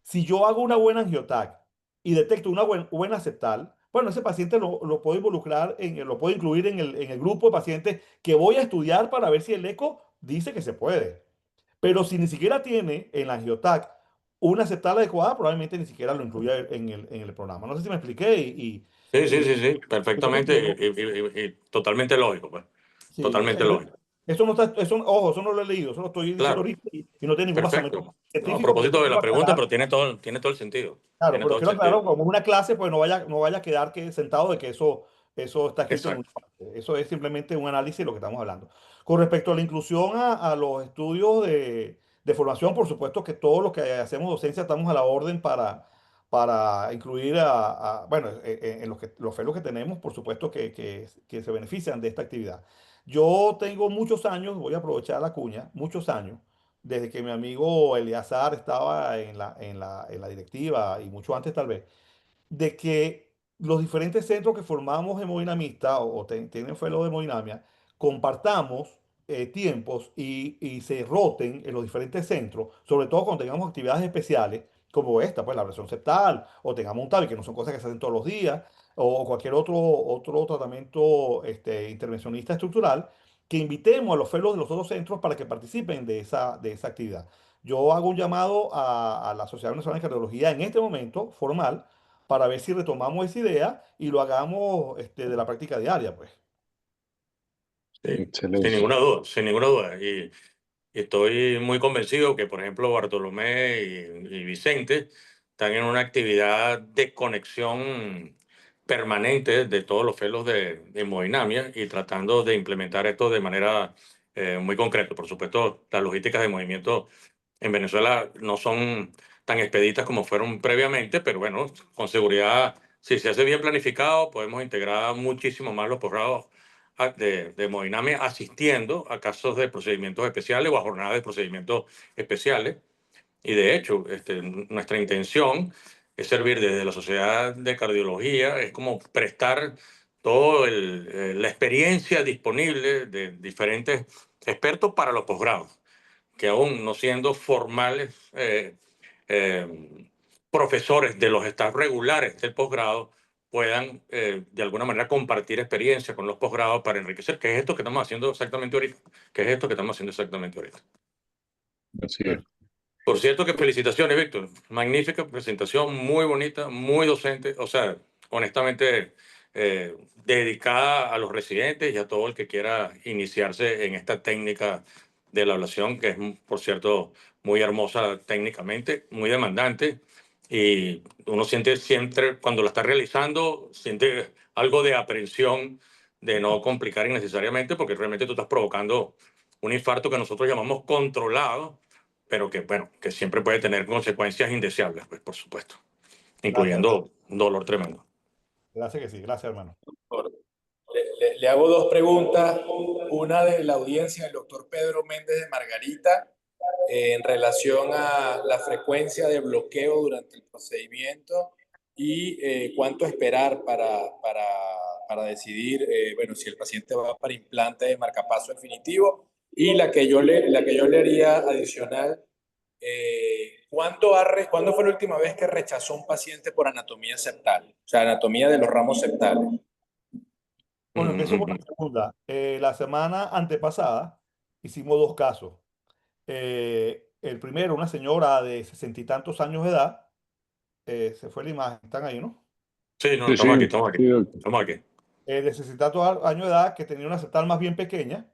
Si yo hago una buena angiotac y detecto una buena septal, bueno, ese paciente lo puedo involucrar, lo puedo incluir en el grupo de pacientes que voy a estudiar para ver si el eco dice que se puede. Pero si ni siquiera tiene en la angiotac una septal adecuada, probablemente ni siquiera lo incluya en el programa. No sé si me expliqué Sí, sí, y- sí, sí, y creo perfectamente que y totalmente lógico, pues. sí, Totalmente lógico. eso no está, ojo, eso no lo he leído, eso lo estoy diciendo Claro, ahorita y no tiene ningún basamento perfecto. No, a científico, pero propósito de quiero la pregunta, aclarar. pero tiene todo el sentido. Claro, Tiene pero todo el quiero sentido. aclarar, como es una clase, pues no vaya a quedar sentado de que eso está escrito en Exacto. una parte. Eso es simplemente un análisis de lo que estamos hablando. Con respecto a la inclusión a los estudios de formación, por supuesto que todos los que hacemos docencia estamos a la orden para incluir bueno, en los fellows que tenemos, por supuesto que se benefician de esta actividad. Yo tengo muchos años, voy a aprovechar la cuña, muchos años desde que mi amigo Eleazar estaba en la directiva y mucho antes tal vez, de que los diferentes centros que formamos hemodinamista o tienen fellow de hemodinamia, compartamos tiempos y se roten en los diferentes centros, sobre todo cuando tengamos actividades especiales como esta, pues la presión septal, o tengamos un TAVI, que no son cosas que se hacen todos los días, o cualquier otro tratamiento intervencionista estructural, que invitemos a los fellows de los otros centros para que participen de esa actividad. Yo hago un llamado a la Sociedad Venezolana de Cardiología en este momento, formal, para ver si retomamos esa idea y lo hagamos de la práctica diaria, pues. Sí, Excelente. sin ninguna duda, sin ninguna duda. Y estoy muy convencido que, por ejemplo, Bartolomé y Vicente están en una actividad de conexión permanente de todos los fellows de hemodinamia y tratando de implementar esto de manera muy concreta. Por supuesto, las logísticas de movimiento en Venezuela no son tan expeditas como fueron previamente, pero bueno, con seguridad, si se hace bien planificado, podemos integrar muchísimo más los posgrados de hemodinamia asistiendo a casos de procedimientos especiales o a jornadas de procedimientos especiales. Y de hecho, nuestra intención es servir desde la Sociedad de Cardiología, es como prestar toda la experiencia disponible de diferentes expertos para los posgrados que aún no siendo formales eh, profesores de los staff regulares del posgrado, puedan de alguna manera compartir experiencia con los posgrados para enriquecer, que es esto que estamos haciendo exactamente ahorita, que es esto que estamos haciendo exactamente ahorita. Así es. Por cierto que felicitaciones, Víctor. Magnífica presentación, muy bonita, muy docente. O sea, honestamente, dedicada a los residentes y a todo el que quiera iniciarse en esta técnica de la ablación, que es, por cierto, muy hermosa técnicamente, muy demandante. Y uno siente siempre, cuando la está realizando, siente algo de aprensión de no complicar innecesariamente, porque realmente tú estás provocando un infarto que nosotros llamamos controlado, pero que, bueno, que siempre puede tener consecuencias indeseables, pues, por supuesto, Gracias, incluyendo un dolor tremendo. gracias que sí, gracias, hermano. Le hago dos preguntas. Una de la audiencia del doctor Pedro Méndez de Margarita, en relación a la frecuencia de bloqueo durante el procedimiento y cuánto esperar para decidir, bueno, si el paciente va para implante de marcapaso definitivo. Y la que yo le haría adicional, ¿cuándo fue la última vez que rechazó un paciente por anatomía septal? O sea, anatomía de los ramos septales. Bueno, empiezo por Ujú. la segunda. La semana antepasada hicimos dos casos. El primero, una señora de 60 y tantos años de edad, se fue la imagen, están ahí, ¿no? Sí, no, Sí, estamos aquí, sí, estamos aquí, sí, doctor. estamos aquí. De 60 y tantos años de edad que tenía una septal más bien pequeña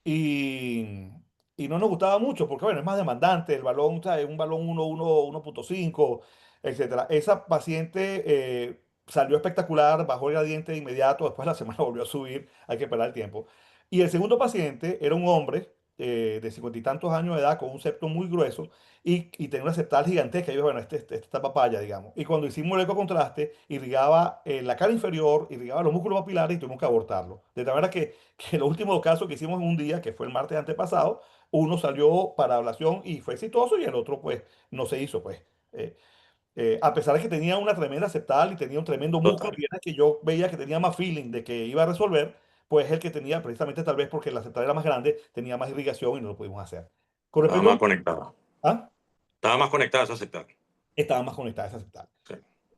y, y no nos gustaba mucho porque, bueno, es más demandante, el balón, ¿sabes? Un balón 1.1, 1.5, etcétera. Esa paciente salió espectacular, bajó el gradiente de inmediato, después la semana volvió a subir, hay que esperar el tiempo. Y el segundo paciente era un hombre de 50 y tantos años de edad con un septo muy grueso y tenía una septal gigantesca. Y yo, bueno, esta papaya, digamos. Y cuando hicimos el ecocontraste, irrigaba la cara inferior, irrigaba los músculos papilares y tuvimos que abortarlo. De tal manera que los últimos casos que hicimos en un día, que fue el martes antepasado, uno salió para ablación y fue exitoso y el otro, pues, no se hizo, pues. Eh, a pesar de que tenía una tremenda septal y tenía un tremendo músculo, Total, y era que yo veía que tenía más feeling de que iba a resolver, pues el que tenía, precisamente tal vez porque la septal era más grande, tenía más irrigación y no lo pudimos hacer. Con estaba respecto más conectada. ¿Ah? Estaba más conectada esa secta. Estaba más conectada esa septal. Sí.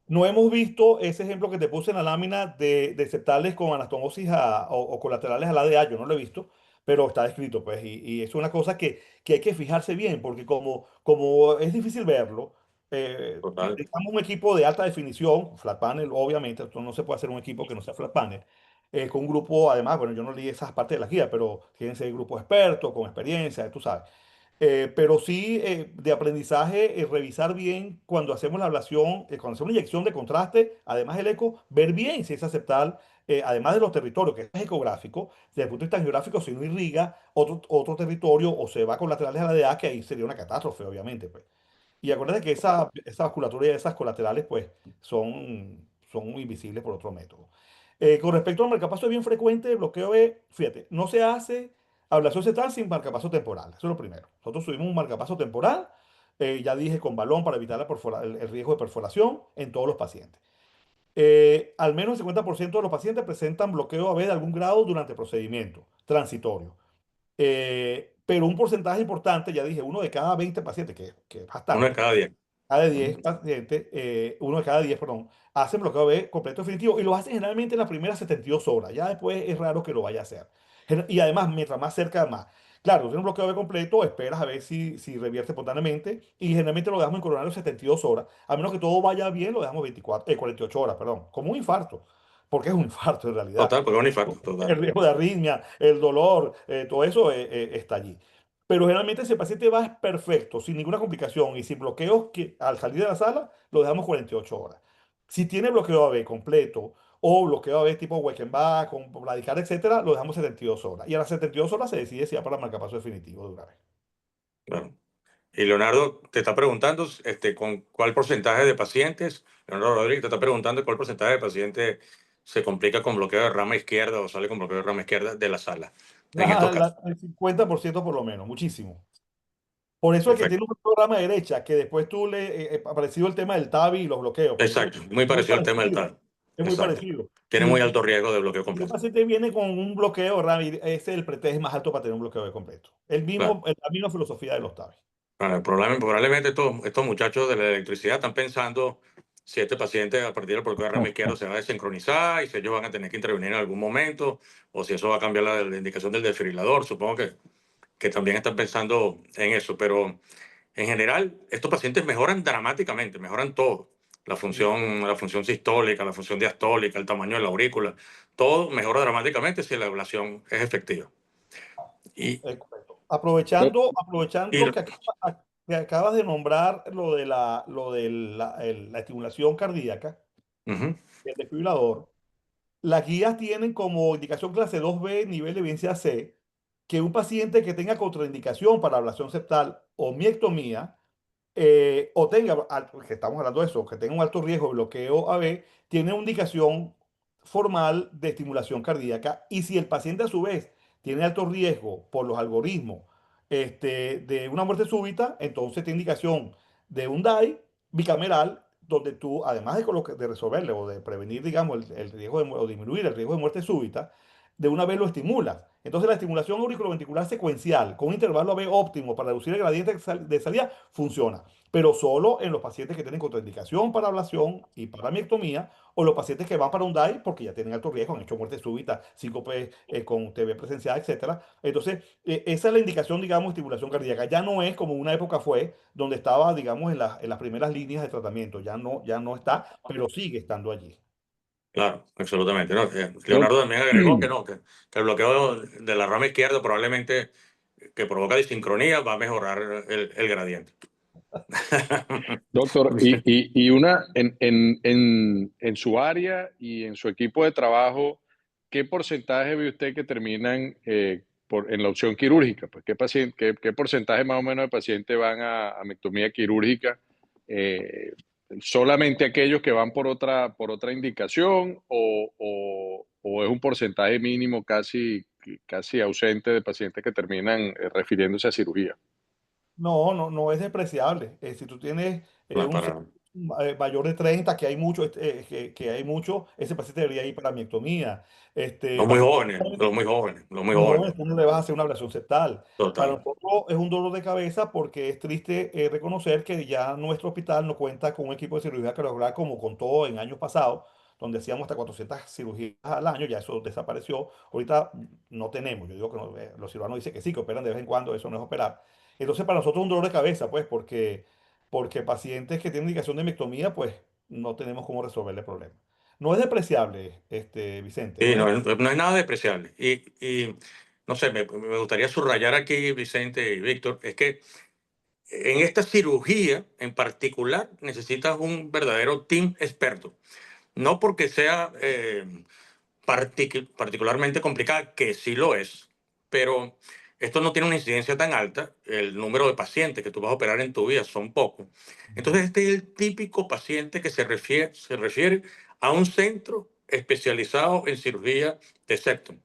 No hemos visto ese ejemplo que te puse en la lámina de septales con anastomosis o colaterales al ADA, yo no lo he visto, pero está escrito, pues, y es una cosa que hay que fijarse bien, porque como es difícil verlo, Total. necesitamos un equipo de alta definición, flat panel, obviamente, esto no se puede hacer un equipo que no sea flat panel, con un grupo, además, bueno, yo no leí esas partes de la guía, pero tienen que ser grupos expertos, con experiencia, tú sabes. Pero sí de aprendizaje, revisar bien cuando hacemos la ablación, cuando hacemos una inyección de contraste, además el eco, ver bien si es aceptar, además de los territorios, que es ecográfico, desde el punto de vista geográfico, si no irriga otro territorio o se va con laterales a la DA, que ahí sería una catástrofe, obviamente, pues. Y acuérdate que esa vasculatura y esas colaterales, pues, son muy visibles por otro método. Con respecto al marcapaso, es bien frecuente el bloqueo de, fíjate, no se hace ablación central sin marcapaso temporal. Eso es lo primero. Nosotros tuvimos un marcapaso temporal, ya dije, con balón para evitar el riesgo de perforación en todos los pacientes. Al menos el 50% de los pacientes presentan bloqueo a B de algún grado durante el procedimiento transitorio. Pero un porcentaje importante, ya dije, uno de cada 20 pacientes, que es Uno de bastante, cada 10. cada Ujú. 10 pacientes, uno de cada 10, perdón, hacen bloqueo B completo definitivo y lo hacen generalmente en las primeras 72 horas. Ya después es raro que lo vaya a hacer. Y además, mientras más cerca, más. Claro, tienes un bloqueo B completo, esperas a ver si revierte espontáneamente y generalmente lo dejamos en coronario 72 horas. A menos que todo vaya bien, lo dejamos 48 horas, perdón, como un infarto, porque es un infarto en realidad. Total, porque es un infarto, El total. riesgo de arritmia, el dolor, todo eso está allí. Pero generalmente si el paciente va perfecto, sin ninguna complicación y sin bloqueos, que al salir de la sala lo dejamos 48 horas. Si tiene bloqueo AB completo o bloqueo AB tipo Weichenbach, con radical, etcétera, lo dejamos 72 horas. Y a las 72 horas se decide si va para marcapaso definitivo de una vez. Claro. Y Leonardo te está preguntando con cuál porcentaje de pacientes, Leonardo Rodríguez te está preguntando cuál porcentaje de pacientes se complica con bloqueo de rama izquierda o sale con bloqueo de rama izquierda de la sala en estos casos. El 50% por lo menos, muchísimo. Por eso el que Perfecto. tiene un programa de derecha, que después tú le ha aparecido el tema del TAVI y los bloqueos, pues Exacto. Muy es muy parecido al tema del parecido. TAL. Es muy Exacto. parecido. Tiene muy alto riesgo de bloqueo Si un completo. paciente viene con un bloqueo, Rami, ese es el pretest más alto para tener un bloqueo de completo. Claro. La misma filosofía de los TAVI. Bueno, probablemente estos muchachos de la electricidad están pensando si este paciente a partir del bloqueo de rama izquierda se va a desincronizar y si ellos van a tener que intervenir en algún momento o si eso va a cambiar la indicación del desfibrilador. Supongo que también están pensando en eso, pero en general estos pacientes mejoran dramáticamente, mejoran todo. Sí, La función sistólica, la función diastólica, el tamaño de la aurícula, todo mejora dramáticamente si la ablación es efectiva. Y, es correcto. Doc- Aprovechando y que acabas de nombrar lo de la estimulación cardíaca, ujú, el desfibrilador, las guías tienen como indicación clase 2B, nivel de evidencia C, que un paciente que tenga contraindicación para ablación septal o miectomía o tenga, que estamos hablando de eso, que tenga un alto riesgo de bloqueo AB, tiene una indicación formal de estimulación cardíaca. Y si el paciente a su vez tiene alto riesgo por los algoritmos de una muerte súbita, entonces tiene indicación de un DAI bicameral, donde tú, además de resolverle o de prevenir, digamos, el riesgo o disminuir el riesgo de muerte súbita, de una vez lo estimulas. Entonces la estimulación auriculoventricular secuencial con un intervalo AB óptimo para reducir el gradiente de salida funciona, pero solo en los pacientes que tienen contraindicación para ablación y para miectomía, o los pacientes que van para un DAI porque ya tienen alto riesgo, han hecho muerte súbita, síncope con TB presencial, etcétera. Entonces, esa es la indicación, digamos, de estimulación cardíaca. Ya no es como una época fue, donde estaba, digamos, en las primeras líneas de tratamiento. Ya no está, pero sigue estando allí. Claro, absolutamente. ¿No? Doc- Leonardo también agregó que no, que el bloqueo de la rama izquierda probablemente que provoca disincronía va a mejorar el gradiente. Doctor, y una en su área y en su equipo de trabajo, ¿qué porcentaje ve usted que terminan en la opción quirúrgica? Pues, ¿qué porcentaje más o menos de pacientes van a mectomía quirúrgica? Eh, ¿Solamente aquellos que van por otra indicación o es un porcentaje mínimo casi ausente de pacientes que terminan refiriéndose a cirugía? No es despreciable. Si tú tienes No, un para, mayor de 30 que hay mucho, que hay mucho, ese paciente debería ir para miectomía. los muy Pacientes jóvenes, los muy jóvenes, los muy muy jóvenes. jóvenes, tú no le vas a hacer una ablación septal. Para Total. nosotros es un dolor de cabeza porque es triste reconocer que ya nuestro hospital no cuenta con un equipo de cirugía cardiovascular como contó en años pasados, donde hacíamos hasta 400 cirugías al año, ya eso desapareció. Ahorita no tenemos, yo digo que los cirujanos dicen que sí, que operan de vez en cuando, eso no es operar. Entonces para nosotros es un dolor de cabeza, pues, porque pacientes que tienen indicación de mectomía, pues no tenemos cómo resolverle el problema. No es despreciable, Vicente, Sí, no es. no es nada despreciable. Y no sé, me gustaría subrayar aquí, Vicente y Víctor, es que en esta cirugía en particular necesitas un verdadero team experto. No porque sea particularmente complicada, que sí lo es, pero esto no tiene una incidencia tan alta, el número de pacientes que tú vas a operar en tu vida son pocos. Entonces, este es el típico paciente que se refiere a un centro especializado en cirugía de septum.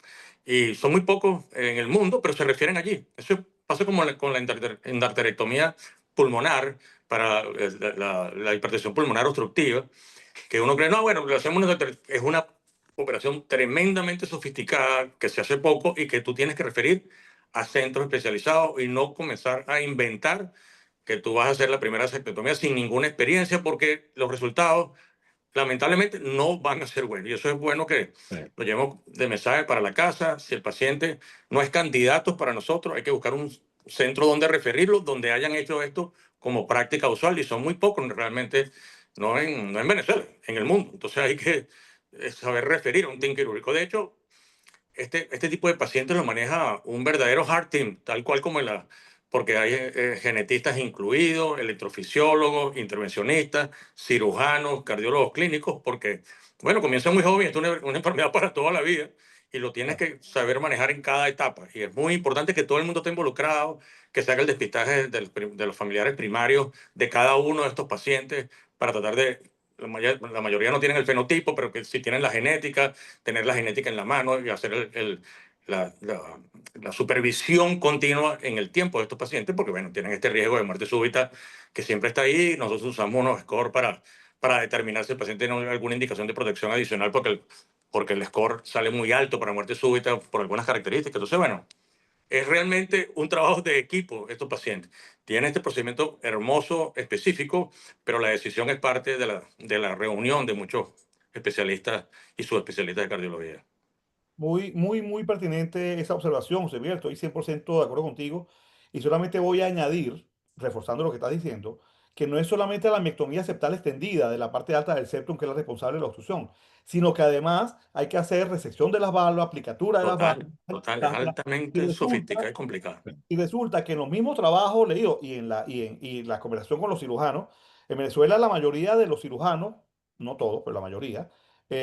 Y son muy pocos en el mundo, pero se refieren allí. Eso pasa como con la endarterectomía pulmonar para la hipertensión pulmonar obstructiva, que uno cree, no, bueno, le hacemos es una operación tremendamente sofisticada que se hace poco y que tú tienes que referir a centros especializados y no comenzar a inventar que tú vas a hacer la primera sectotomía sin ninguna experiencia porque los resultados lamentablemente no van a ser buenos. Y eso es bueno que lo llevemos de mensaje para la casa. Si el paciente no es candidato para nosotros, hay que buscar un centro donde referirlo, donde hayan hecho esto como práctica usual y son muy pocos realmente, no en Venezuela, en el mundo. Entonces hay que saber referir a un team quirúrgico. De hecho, este tipo de pacientes lo maneja un verdadero heart team, tal cual como porque hay genetistas incluidos, electrofisiólogos, intervencionistas, cirujanos, cardiólogos clínicos, porque, bueno, comienza muy joven, es una enfermedad para toda la vida y lo tienes que saber manejar en cada etapa. Y es muy importante que todo el mundo esté involucrado, que se haga el despistaje de los familiares primarios de cada uno de estos pacientes para tratar de la mayoría no tienen el fenotipo, pero que sí tienen la genética, tener la genética en la mano y hacer la, la- la supervisión continua en el tiempo de estos pacientes, porque bueno, tienen este riesgo de muerte súbita que siempre está ahí. Nosotros usamos unos scores para determinar si el paciente tiene alguna indicación de protección adicional, porque el score sale muy alto para muerte súbita por algunas características. Entonces, bueno, es realmente un trabajo de equipo estos pacientes. Tienen este procedimiento hermoso, específico, pero la decisión es parte de la reunión de muchos especialistas y subespecialistas de cardiología. Muy pertinente esa observación, José Miguel, estoy 100% de acuerdo contigo. Y solamente voy a añadir, reforzando lo que estás diciendo, que no es solamente la miectomía septal extendida de la parte alta del septum que es la responsable de la obstrucción, sino que además hay que hacer resección de las válvulas, aplicatura de las Total, válvulas, total, es etcétera. Y altamente sofisticada resulta, y complicada. y resulta que en los mismos trabajos leídos y la conversación con los cirujanos, en Venezuela la mayoría de los cirujanos, no todos, pero la mayoría,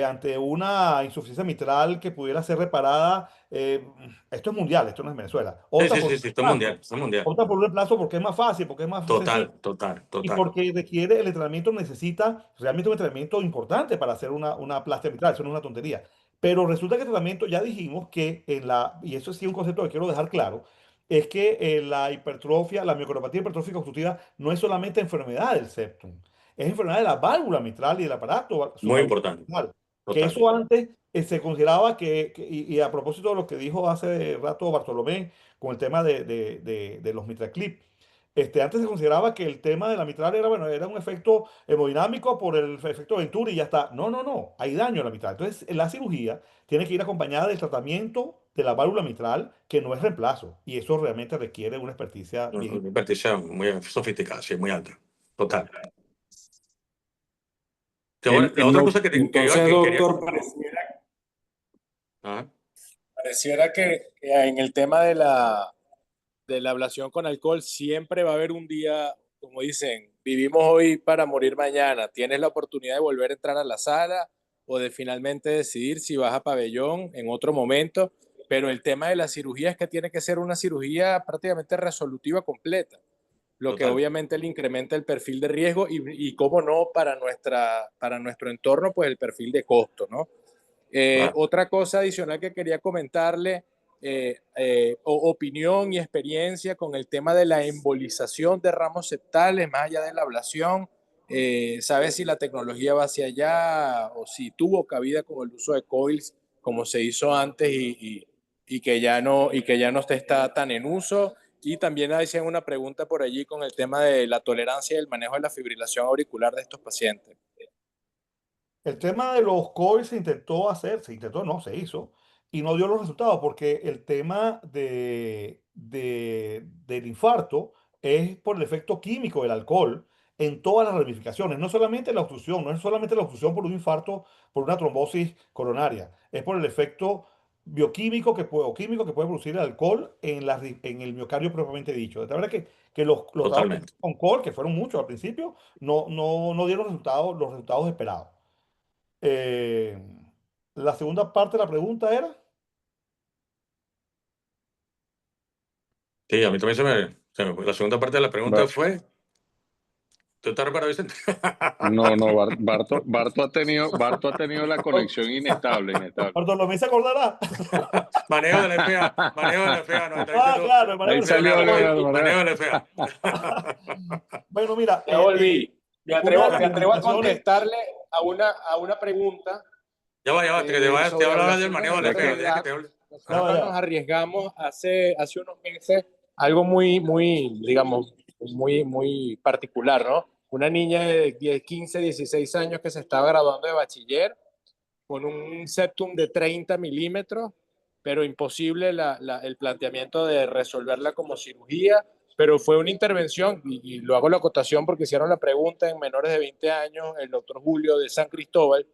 ante una insuficiencia mitral que pudiera ser reparada. Esto es mundial, esto no es Venezuela. Sí, Opta sí, por sí, un sí, esto es reemplazo. mundial, esto es mundial. Opta por un reemplazo porque es más fácil, porque es más sencillo. Total, total, Y total. porque requiere, el entrenamiento necesita realmente un entrenamiento importante para hacer una plastia mitral, eso no es una tontería. Pero resulta que el tratamiento, ya dijimos que y eso sí es un concepto que quiero dejar claro, es que la hipertrofia, la miocardiopatía hipertrófica obstructiva no es solamente enfermedad del septum, es enfermedad de la válvula mitral y del aparato Muy subauricular importante, mitral. Que total. eso antes se consideraba y a propósito de lo que dijo hace rato Bartolomé con el tema de los MitraClip, antes se consideraba que el tema de la mitral era, bueno, era un efecto hemodinámico por el efecto Venturi y ya está. No, no, no, hay daño en la mitral. Entonces, la cirugía tiene que ir acompañada del tratamiento de la válvula mitral, que no es reemplazo. Y eso realmente requiere una experticia bien. Una experticia muy sofisticada, sí, muy alta. Total. La otra cosa Entonces, que quería... doctor, Ajá. pareciera que en el tema de la ablación con alcohol siempre va a haber un día, como dicen, vivimos hoy para morir mañana. Tienes la oportunidad de volver a entrar a la sala o de finalmente decidir si vas a pabellón en otro momento, pero el tema de la cirugía es que tiene que ser una cirugía prácticamente resolutiva completa, lo que Total. obviamente le incrementa el perfil de riesgo y cómo no, para nuestro entorno, pues el perfil de costo, ¿no? Claro. Otra cosa adicional que quería comentarle, opinión y experiencia con el tema de la embolización de ramos septales, más allá de la ablación. ¿Sabe si la tecnología va hacia allá o si tuvo cabida con el uso de coils como se hizo antes y que ya no está tan en uso? Y también hacían una pregunta por allí con el tema de la tolerancia y el manejo de la fibrilación auricular de estos pacientes. El tema de los COVID se intentó, no, se hizo, y no dio los resultados, porque el tema del infarto es por el efecto químico del alcohol en todas las ramificaciones, no solamente la obstrucción, no es solamente la obstrucción por un infarto, por una trombosis coronaria, es por el efecto bioquímico o químico que puede producir el alcohol en el miocardio propiamente dicho. De tal manera que los trabajos Totalmente. con COL, que fueron muchos al principio, no dieron los resultados esperados. Eh, la segunda parte de la pregunta era, Sí, a mí también se me fue. La segunda parte de la pregunta Bar- fue... ¿Tú estás reparado, Vicente? No, no, Barto ha tenido la conexión inestable. Bartolomé se acordará. Manejo de la FA, manejo de la FA, no, está Ah, diciendo claro, el manejo Ahí de la salió enfermedad. manejo de la FA. Bueno, mira, Ya volví. Me una de las me atrevo a limitaciones, contestarle a una pregunta. Ya va, te Sobre hablaba del ablación manejo de la Ya FA, que, deja que ventricular. te hable. ya va, Nosotros ya nos va. arriesgamos hace unos meses algo muy, digamos, muy particular, ¿no? Una niña de 10, 15, 16 años que se estaba graduando de bachiller con un septum de 30 milímetros, pero imposible el planteamiento de resolverla como cirugía, pero fue una intervención, y lo hago la acotación porque hicieron la pregunta en menores de 20 años, el doctor Julio de San Cristóbal,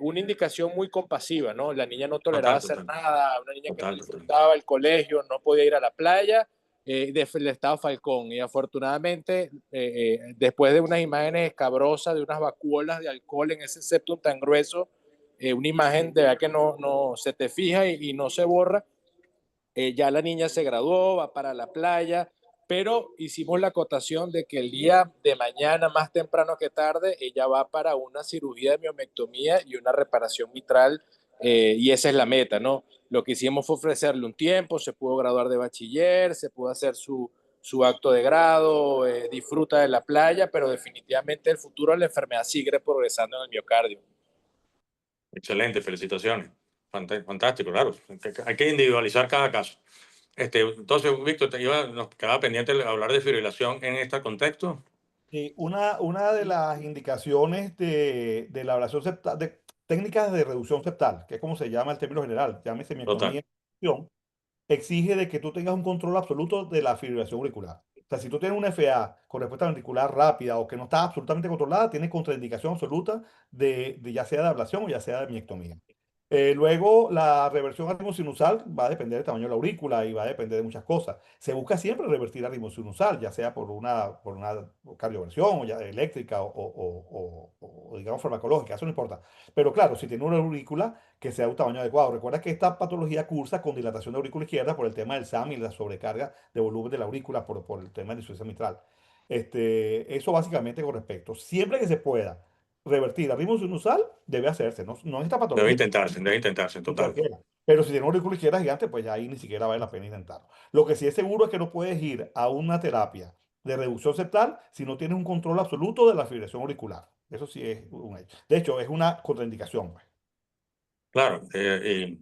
una indicación muy compasiva, ¿no? La niña no toleraba Total, hacer total, nada, una niña que no total, total. disfrutaba el colegio, no podía ir a la playa, del estado Falcón. Y afortunadamente, después de unas imágenes escabrosas de unas vacuolas de alcohol en ese septum tan grueso, una imagen de verdad que no se te fija y no se borra, ya la niña se graduó, va para la playa, pero hicimos la acotación de que el día de mañana, más temprano que tarde, ella va para una cirugía de miomectomía y una reparación mitral, y esa es la meta, ¿no? Lo que hicimos fue ofrecerle un tiempo, se pudo graduar de bachiller, se pudo hacer su acto de grado, disfruta de la playa, pero definitivamente el futuro de la enfermedad sigue progresando en el miocardio. Excelente, felicitaciones. Fantástico, claro. Hay que individualizar cada caso. Entonces, Víctor, nos quedaba pendiente hablar de fibrilación en este contexto. Una de las indicaciones de la ablación septal, de técnicas de reducción septal, que es como se llama el término general, llámese Total, miectomía, exige de que tú tengas un control absoluto de la fibrilación auricular. O sea, si tú tienes una FA con respuesta ventricular rápida o que no está absolutamente controlada, tienes contraindicación absoluta de ya sea de ablación o ya sea de miectomía. Luego, la reversión al ritmo sinusal va a depender del tamaño de la aurícula y va a depender de muchas cosas. Se busca siempre revertir al ritmo sinusal, ya sea por una cardioversión o ya eléctrica o, digamos farmacológica, eso no importa. Pero claro, si tiene una aurícula que sea de un tamaño adecuado. Recuerda que esta patología cursa con dilatación de aurícula izquierda por el tema del SAM y la sobrecarga de volumen de la aurícula por el tema de la insuficiencia mitral. Eso básicamente con respecto. Siempre que se pueda revertir al ritmo sinusal, debe hacerse, no es esta patología, Debe intentarse, en total. cualquiera. Pero si tiene una aurícula izquierda gigante, pues ya ahí ni siquiera vale la pena intentarlo. Lo que sí es seguro es que no puedes ir a una terapia de reducción septal si no tienes un control absoluto de la fibrilación auricular. Eso sí es un hecho. De hecho, es una contraindicación, pues. Claro, y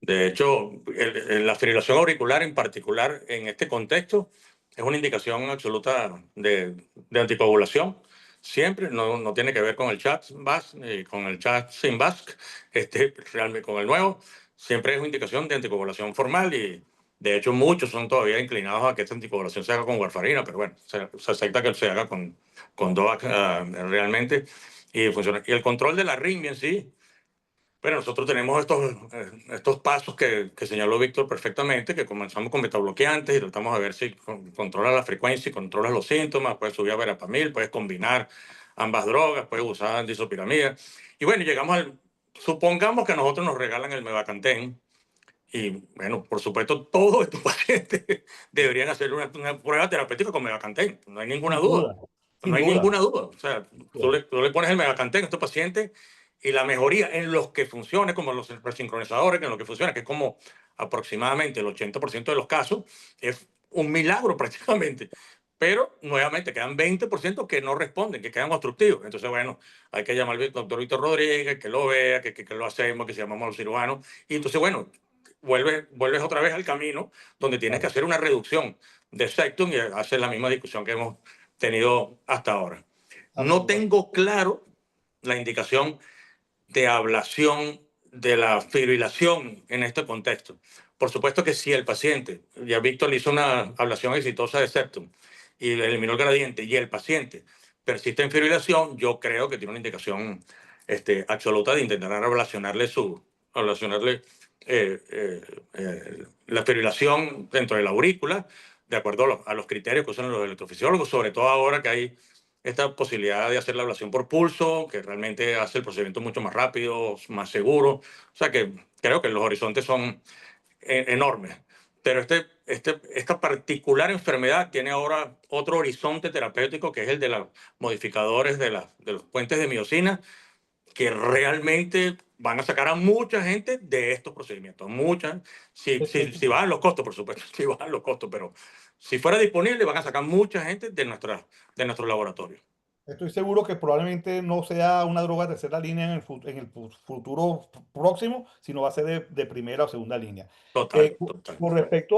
de hecho, la fibrilación auricular en particular en este contexto es una indicación absoluta de anticoagulación. Siempre, no tiene que ver con el chat VASC, con el chat sin VASC, realmente con el nuevo. Siempre es una indicación de anticoagulación formal y de hecho muchos son todavía inclinados a que esta anticoagulación se haga con warfarina, pero bueno, se acepta que se haga con DOAC realmente y funciona. Y el control de la arritmia en sí. Bueno, nosotros tenemos estos pasos que señaló Víctor perfectamente, que comenzamos con metabloqueantes y tratamos de ver si controla la frecuencia y controla los síntomas, puedes subir a verapamil, puedes combinar ambas drogas, puedes usar disopiramida. Y bueno, supongamos que a nosotros nos regalan el Mevacantén y bueno, por supuesto, todos estos pacientes deberían hacer una prueba terapéutica con Mevacantén, no hay ninguna Sin duda. duda, No sin hay duda. ninguna duda. O sea, tú le pones el Mevacantén a estos pacientes y la mejoría en los que funcione, como los resincronizadores, que en lo que funciona, que es como aproximadamente el 80% de los casos, es un milagro prácticamente. Pero nuevamente quedan 20% que no responden, que quedan obstructivos. Entonces, bueno, hay que llamar al doctor Víctor Rodríguez, que lo vea, que lo hacemos, que se llamamos a los cirujanos. Y entonces, bueno, vuelves otra vez al camino donde tienes que Claro. hacer una reducción de septum y hacer la misma discusión que hemos tenido hasta ahora. No Absolutamente. tengo claro la indicación de ablación de la fibrilación en este contexto. Por supuesto que si el paciente, ya Víctor le hizo una ablación exitosa de septum y eliminó el gradiente y el paciente persiste en fibrilación, yo creo que tiene una indicación absoluta de intentar ablacionarle la fibrilación dentro de la aurícula, de acuerdo a los criterios que usan los electrofisiólogos, sobre todo ahora que hay esta posibilidad de hacer la ablación por pulso, que realmente hace el procedimiento mucho más rápido, más seguro. O sea que creo que los horizontes son enormes. Pero esta particular enfermedad tiene ahora otro horizonte terapéutico, que es el de los modificadores de los puentes de miocina, que realmente van a sacar a mucha gente de estos procedimientos. Muchas, si bajan los costos, por supuesto, si bajan los costos, pero si fuera disponible, van a sacar mucha gente de nuestro laboratorio. Estoy seguro que probablemente no sea una droga de tercera línea en el futuro próximo, sino va a ser de primera o segunda línea. Total, total. Con respecto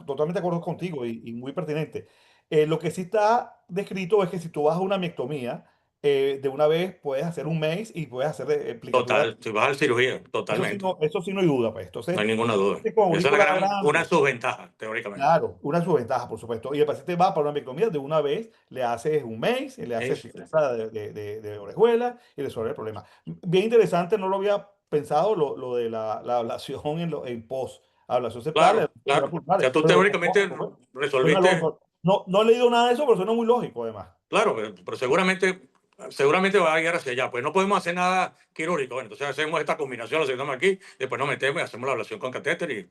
totalmente de acuerdo contigo y muy pertinente. Lo que sí está descrito es que si tú vas a una miectomía, de una vez puedes hacer un MACE y puedes hacer aplicatura. Total, si vas a la cirugía, totalmente. Eso sí no hay duda, pues. No Entonces, hay ninguna duda. con Esa es aurícula una grande. subventaja, teóricamente. Claro, una subventaja, por supuesto. Y el paciente va para una micromía, de una vez le haces un MACE, le haces pieza de orejuela y le resuelve el problema. Bien interesante, no lo había pensado lo de la ablación en post, ablación septal, Claro, claro. O sea, tú pero teóricamente suena resolviste, lógico. No he leído nada de eso, pero suena muy lógico además. claro, pero seguramente va a ir hacia allá. Pues no podemos hacer nada quirúrgico. Bueno, entonces hacemos esta combinación, lo hacemos aquí, después nos metemos y hacemos la ablación con catéter y,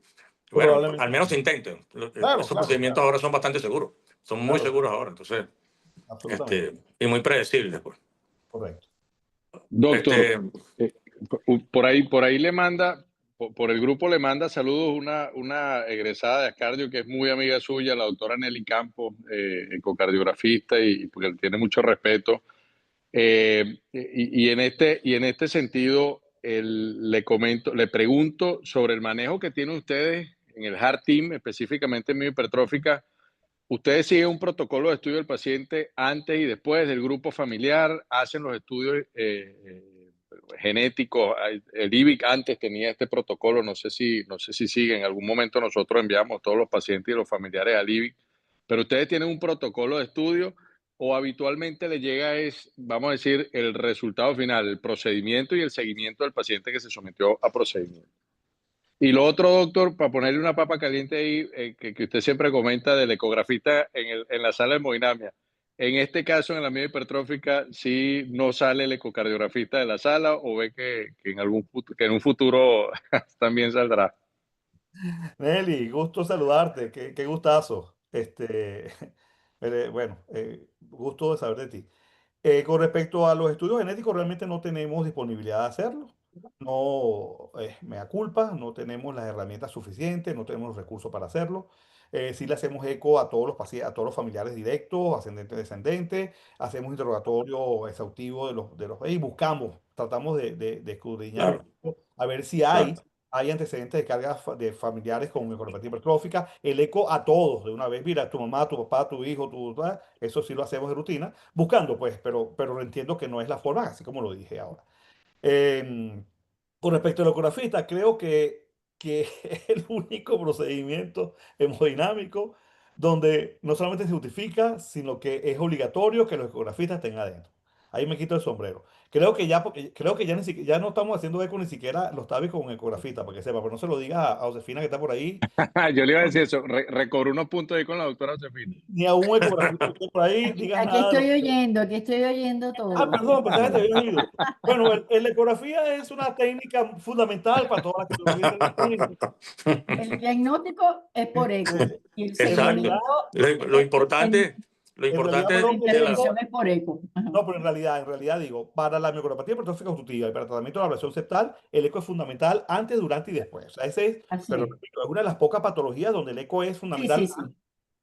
bueno, al Probablemente menos sí. se intenten. Claro, Esos claro, procedimientos claro, ahora son bastante seguros. Son muy claro, seguros ahora, entonces, absolutamente. y muy predecibles, pues. Correcto. Doctor, Este, por ahí le manda, por el grupo le manda saludos una egresada de Ascardio que es muy amiga suya, la doctora Nelly Campos, ecocardiografista y porque tiene mucho respeto. Y en este sentido, le pregunto sobre el manejo que tienen ustedes en el Heart Team, específicamente en miohipertrófica. ¿Ustedes siguen un protocolo de estudio del paciente antes y después del grupo familiar? ¿Hacen los estudios genéticos? El IBIC antes tenía este protocolo, no sé si sigue. En algún momento nosotros enviamos todos los pacientes y los familiares al IBIC, pero ustedes tienen un protocolo de estudio o habitualmente le llega es, vamos a decir, el resultado final, el procedimiento y el seguimiento del paciente que se sometió a procedimiento? Y lo otro, doctor, para ponerle una papa caliente ahí, que usted siempre comenta del ecografista en la sala de hemodinamia. En este caso, en la mía hipertrófica, ¿sí no sale el ecocardiografista de la sala o ve que que en un futuro también saldrá? Nelly, gusto saludarte, qué gustazo. Bueno, gusto de saber de ti. Con respecto a los estudios genéticos, realmente no tenemos disponibilidad de hacerlo. No, mea culpa, no tenemos las herramientas suficientes, no tenemos los recursos para hacerlo. Sí le hacemos eco a todos los pacientes, a todos los familiares directos, ascendentes, descendentes. Hacemos interrogatorio exhaustivo y buscamos, tratamos de escudriñar un Claro, poco, a ver si claro. hay antecedentes de cargas de familiares con neuropatía hipertrófica. El eco a todos de una vez, mira, tu mamá, tu papá, tu hijo, eso sí lo hacemos de rutina buscando, pues, pero entiendo que no es la forma, así como lo dije ahora. Em, con respecto al ecografista, creo que es el único procedimiento hemodinámico donde no solamente se justifica, sino que es obligatorio que los ecografistas estén adentro. Ahí me quito el sombrero. Creo que ya, porque creo que ya, ya no estamos haciendo eco ni siquiera los TAVI con ecografista, para que sepa, pero no se lo diga a Josefina que está por ahí, Yo le iba a decir eso, recobró unos puntos ahí con la doctora Josefina. ni a un ecografista que esté por ahí, digas nada. Aquí estoy oyendo todo. Perdón, pensaba que te había oído. Bueno, la ecografía es una técnica fundamental para toda la cardiología intervencionista. El diagnóstico es por eco y el En Exacto. realidad, seguimiento, Lo importante, lo en realidad, importante la perdón que te intervención digo, es por eco. Ajá. no, pero en realidad digo, para la miocardopatía hipertrófica obstructiva y para el tratamiento de la ablación septal, el eco es fundamental antes, durante y después. O sea, ese es, Así pero es. repito, es una de las pocas patologías donde el eco es Sí, fundamental. sí, sí.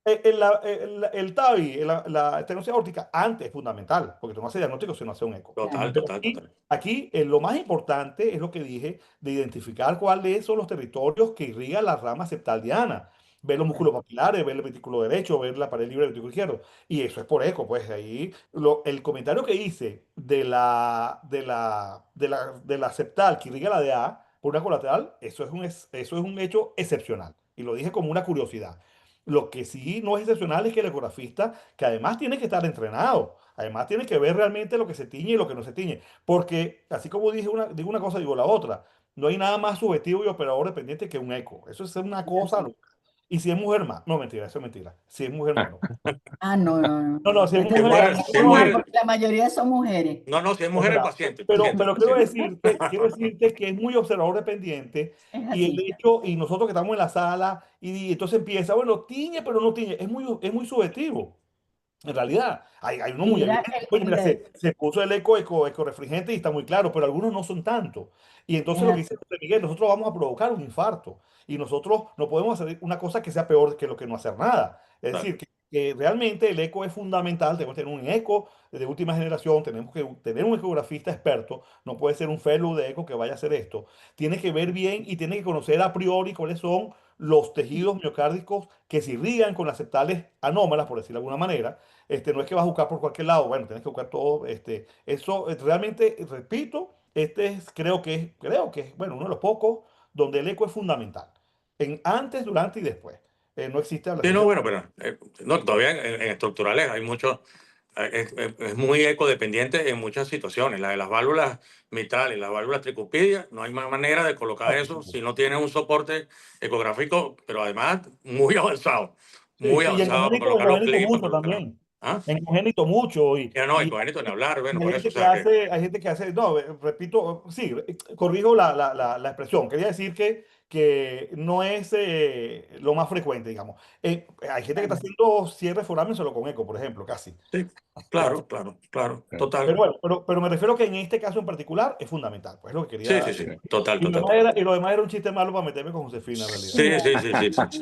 El TAVI, la estenosis aórtica, antes es fundamental, porque tú no haces diagnóstico si no hace un eco. total, Claro. total, total. Aquí lo más importante es lo que dije, de identificar cuáles son los territorios que irrigan la rama septal diana. Ver los músculos papilares, ver el ventrículo derecho, ver la pared libre del ventrículo izquierdo. Y eso es por eco, pues ahí el comentario que hice de la septal que irriga la DA por una colateral, eso es un hecho excepcional. Y lo dije como una curiosidad. Lo que sí no es excepcional es que el ecografista, que además tiene que estar entrenado, además tiene que ver realmente lo que se tiñe y lo que no se tiñe. Porque así como digo una cosa, digo la otra. No hay nada más subjetivo y operador dependiente que un eco. Eso es una cosa Así. loca. Y si es mujer más, no, mentira, eso es mentira. Si es mujer, no, no. Ah, no, no, no. No, no, si es Esto Si es es mujer, mujer, menos si es mal, mujer, porque la mayoría son mujeres. no, si es es mujer el verdad. paciente, el Pero, paciente, el pero paciente. quiero decirte que es muy observador dependiente Es y el así. hecho, y nosotros que estamos en la sala, y entonces empieza, bueno, tiñe, pero no tiñe, es muy subjetivo. En realidad, hay unos Y muy mira, evidentes. Oye, mira, el, se puso el eco refringente y está muy claro, pero algunos no son tanto. Y es entonces lo que así. dice José Miguel, nosotros vamos a provocar un infarto. Y nosotros no podemos hacer una cosa que sea peor que lo que no hacer nada. Es decir, Claro. que realmente el eco es fundamental. Tenemos que tener un eco de última generación, tenemos que tener un ecografista experto. No puede ser un fellow de eco que vaya a hacer esto. Tiene que ver bien y tiene que conocer a priori cuáles son los tejidos miocárdicos que se irrigan con las septales anómalas, por decirlo de alguna manera. No es que vas a buscar por cualquier lado, bueno, tienes que buscar todo. Eso realmente, repito, creo que es, bueno, uno de los pocos donde el eco es fundamental. En antes, durante y después. No existe Sí, ablación no, septal. bueno, pero no, todavía en estructurales hay mucho, es muy ecodependiente en muchas situaciones. La de las válvulas mitrales, las válvulas tricupídeas, no hay más manera de colocar eso si no tiene un soporte ecográfico, pero además Sí, muy sí, y en avanzado para congénito, en colocar los congénito clips, para mucho colocar. también. ¿Ah? En congénito mucho. Ya no, ecogénito ni hablar, bueno, Hay por eso, gente o sea que, hay gente que hace, no, repito, sí, corrijo la expresión. Quería decir que no es lo más frecuente, digamos. Hay gente que está haciendo cierre foramen solo con eco, por ejemplo, casi. sí, Casi. claro, claro, claro, Pero total. bueno, pero me refiero que en este caso en particular es fundamental, pues es lo que Sí, quería sí, sí, decir. total, Y total, total. lo demás era un chiste malo para meterme con Josefina, en realidad. Sí, sí, sí, sí, sí, sí,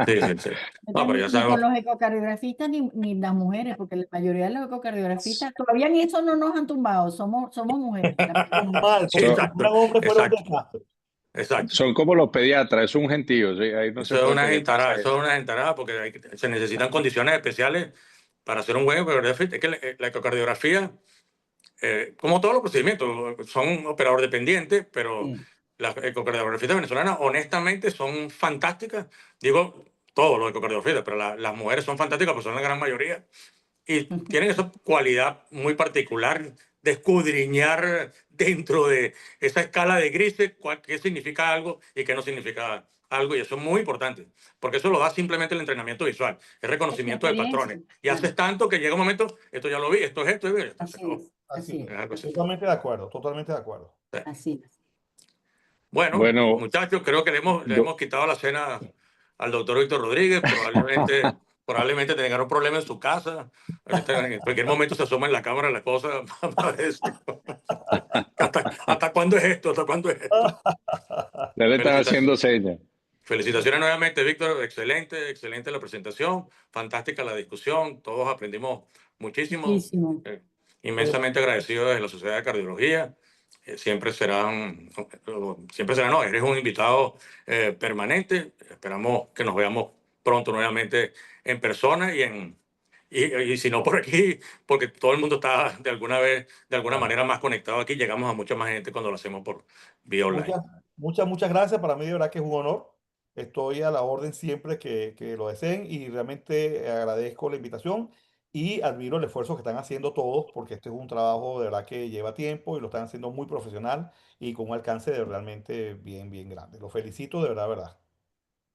sí, sí, sí. No, pero ya Ni con sabemos. los ecocardiografistas ni las mujeres, porque la mayoría de los ecocardiografistas, todavía ni eso no nos han tumbado, somos mujeres. Mal, porque si So- fueran Exacto, hombres fuera un exacto, desastre. exacto. son como los pediatras, es un gentío, ¿sí? Ahí no se Eso es puede una pedir más gentarada, a eso eso. es una gentarada porque se necesitan condiciones especiales para hacer un buen ecocardiografía. Es que la ecocardiografía, como todos los procedimientos, son operador dependientes, pero Sí. las ecocardiografías venezolanas honestamente son fantásticas. Digo, todos los ecocardiografistas, pero las mujeres son fantásticas, pues son la gran mayoría. y tienen esa cualidad muy particular de escudriñar dentro de esa escala de grises qué significa algo y qué no significa algo, y eso es muy importante, porque eso lo da simplemente el entrenamiento visual, el reconocimiento de patrones. Y haces tanto que llega un momento, esto ya lo vi, esto es esto, y ya se acabó. Así es. Es algo así. Totalmente de acuerdo, totalmente de acuerdo. Así es. Bueno, Bueno, muchachos, creo que le hemos quitado la cena al doctor Víctor Rodríguez. Probablemente tenga un problema en su casa. Ahorita, en cualquier momento se asoma en la cámara la esposa para decir, ¿hasta cuándo es esto? ¿Hasta cuándo es esto? ya le están haciendo señas. Felicitaciones nuevamente, Víctor. Excelente, excelente la presentación. Fantástica la discusión. Todos aprendimos muchísimo. Muchísimo. Inmensamente agradecido de la Sociedad de Cardiología. Siempre serán, no, eres un invitado permanente. Esperamos que nos veamos pronto nuevamente en persona y si no por aquí, porque todo el mundo está de alguna manera más conectado aquí. Llegamos a mucha más gente cuando lo hacemos por vía online. Muchas gracias. Para mí de verdad que es un honor. Estoy a la orden siempre que lo deseen y realmente agradezco la invitación y admiro el esfuerzo que están haciendo todos porque este es un trabajo de verdad que lleva tiempo y lo están haciendo muy profesional y con un alcance de realmente bien, bien grande. Lo felicito de verdad.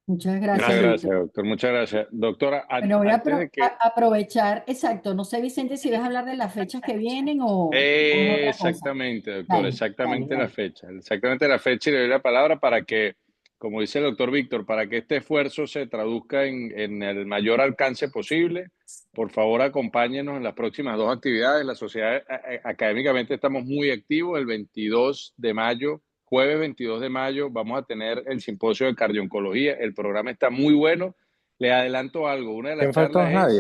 Muchas Muchas gracias, gracias, Víctor. doctor. Muchas gracias. Doctora, Bueno, voy a antes de que... aprovechar, exacto, no sé, Vicente, si vas a hablar de las fechas que vienen o es otra cosa. Exactamente, doctor, Dale, exactamente dale, la fecha. Exactamente la fecha y le doy la palabra para que, como dice el doctor Víctor, para que este esfuerzo se traduzca en el mayor alcance posible. Por favor, acompáñenos en las próximas 2 actividades. La sociedad académicamente estamos muy activos. El 22 de mayo, jueves 22 de mayo, vamos a tener el simposio de cardio-oncología. El programa está muy bueno. Le adelanto algo. Una de las charlas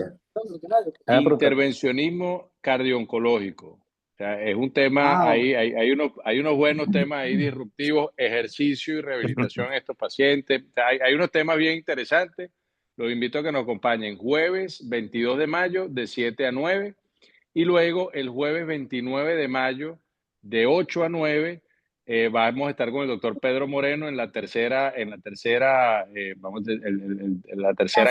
es intervencionismo cardio-oncológico. O sea, es un tema, Wow. hay unos buenos temas ahí disruptivos, ejercicio y rehabilitación en estos pacientes. O sea, hay unos temas bien interesantes. Los invito a que nos acompañen jueves 22 de mayo de 7 a 9 y luego el jueves 29 de mayo de 8 a 9 vamos a estar con el doctor Pedro Moreno en la tercera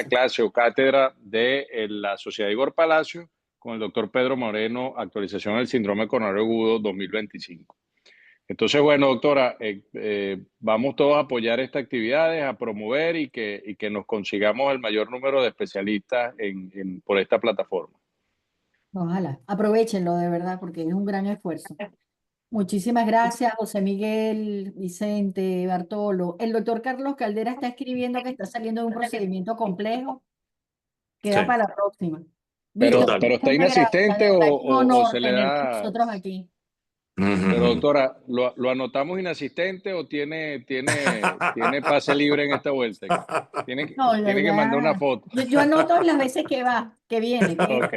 clase o cátedra de la Sociedad Igor Palacio con el doctor Pedro Moreno, actualización del síndrome coronario agudo 2025. Entonces, bueno, doctora, vamos todos a apoyar estas actividades, a promover y que nos consigamos el mayor número de especialistas por esta plataforma. Ojalá, aprovechenlo de verdad porque es un gran esfuerzo. Muchísimas gracias, José Miguel, Vicente, Bartolo. El doctor Carlos Caldera está escribiendo que está saliendo de un procedimiento complejo. Queda Sí. para la próxima. Pero Víctor, está muchas gracias. inasistente De verdad que es un o honor se le tenerte con da... nosotros aquí. Pero doctora, ¿lo anotamos inasistente o tiene pase libre en esta vuelta? Tiene No, que mandar una foto. Yo anoto las veces que va, que viene. Ok.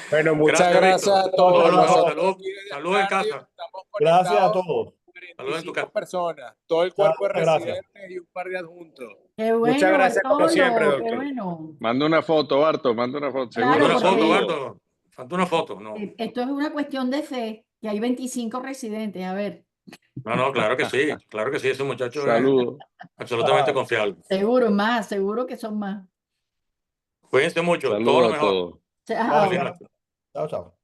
Bueno, muchas gracias a Todo todos. lo mejor. Nosotros Salud en casa. estamos Gracias a conectados todos. 45 personas, todo el cuerpo de Gracias. residentes y un par de adjuntos. Qué Muchas bueno, gracias como Bartolo, siempre, qué doctor. bueno. Manda una foto, Barto, manda una foto. Claro, Seguro. Falta una porque foto, Saludos. Barto. Falta una foto. No, esto es una cuestión de fe, que hay 25 residentes, a ver. no, claro que sí. Claro que sí. Ese muchacho Saludos. es absolutamente confiable. Seguro que son más. Cuídense mucho. Todo lo Saludos a mejor. todos. Chao. Feliz noche. Chao, chao.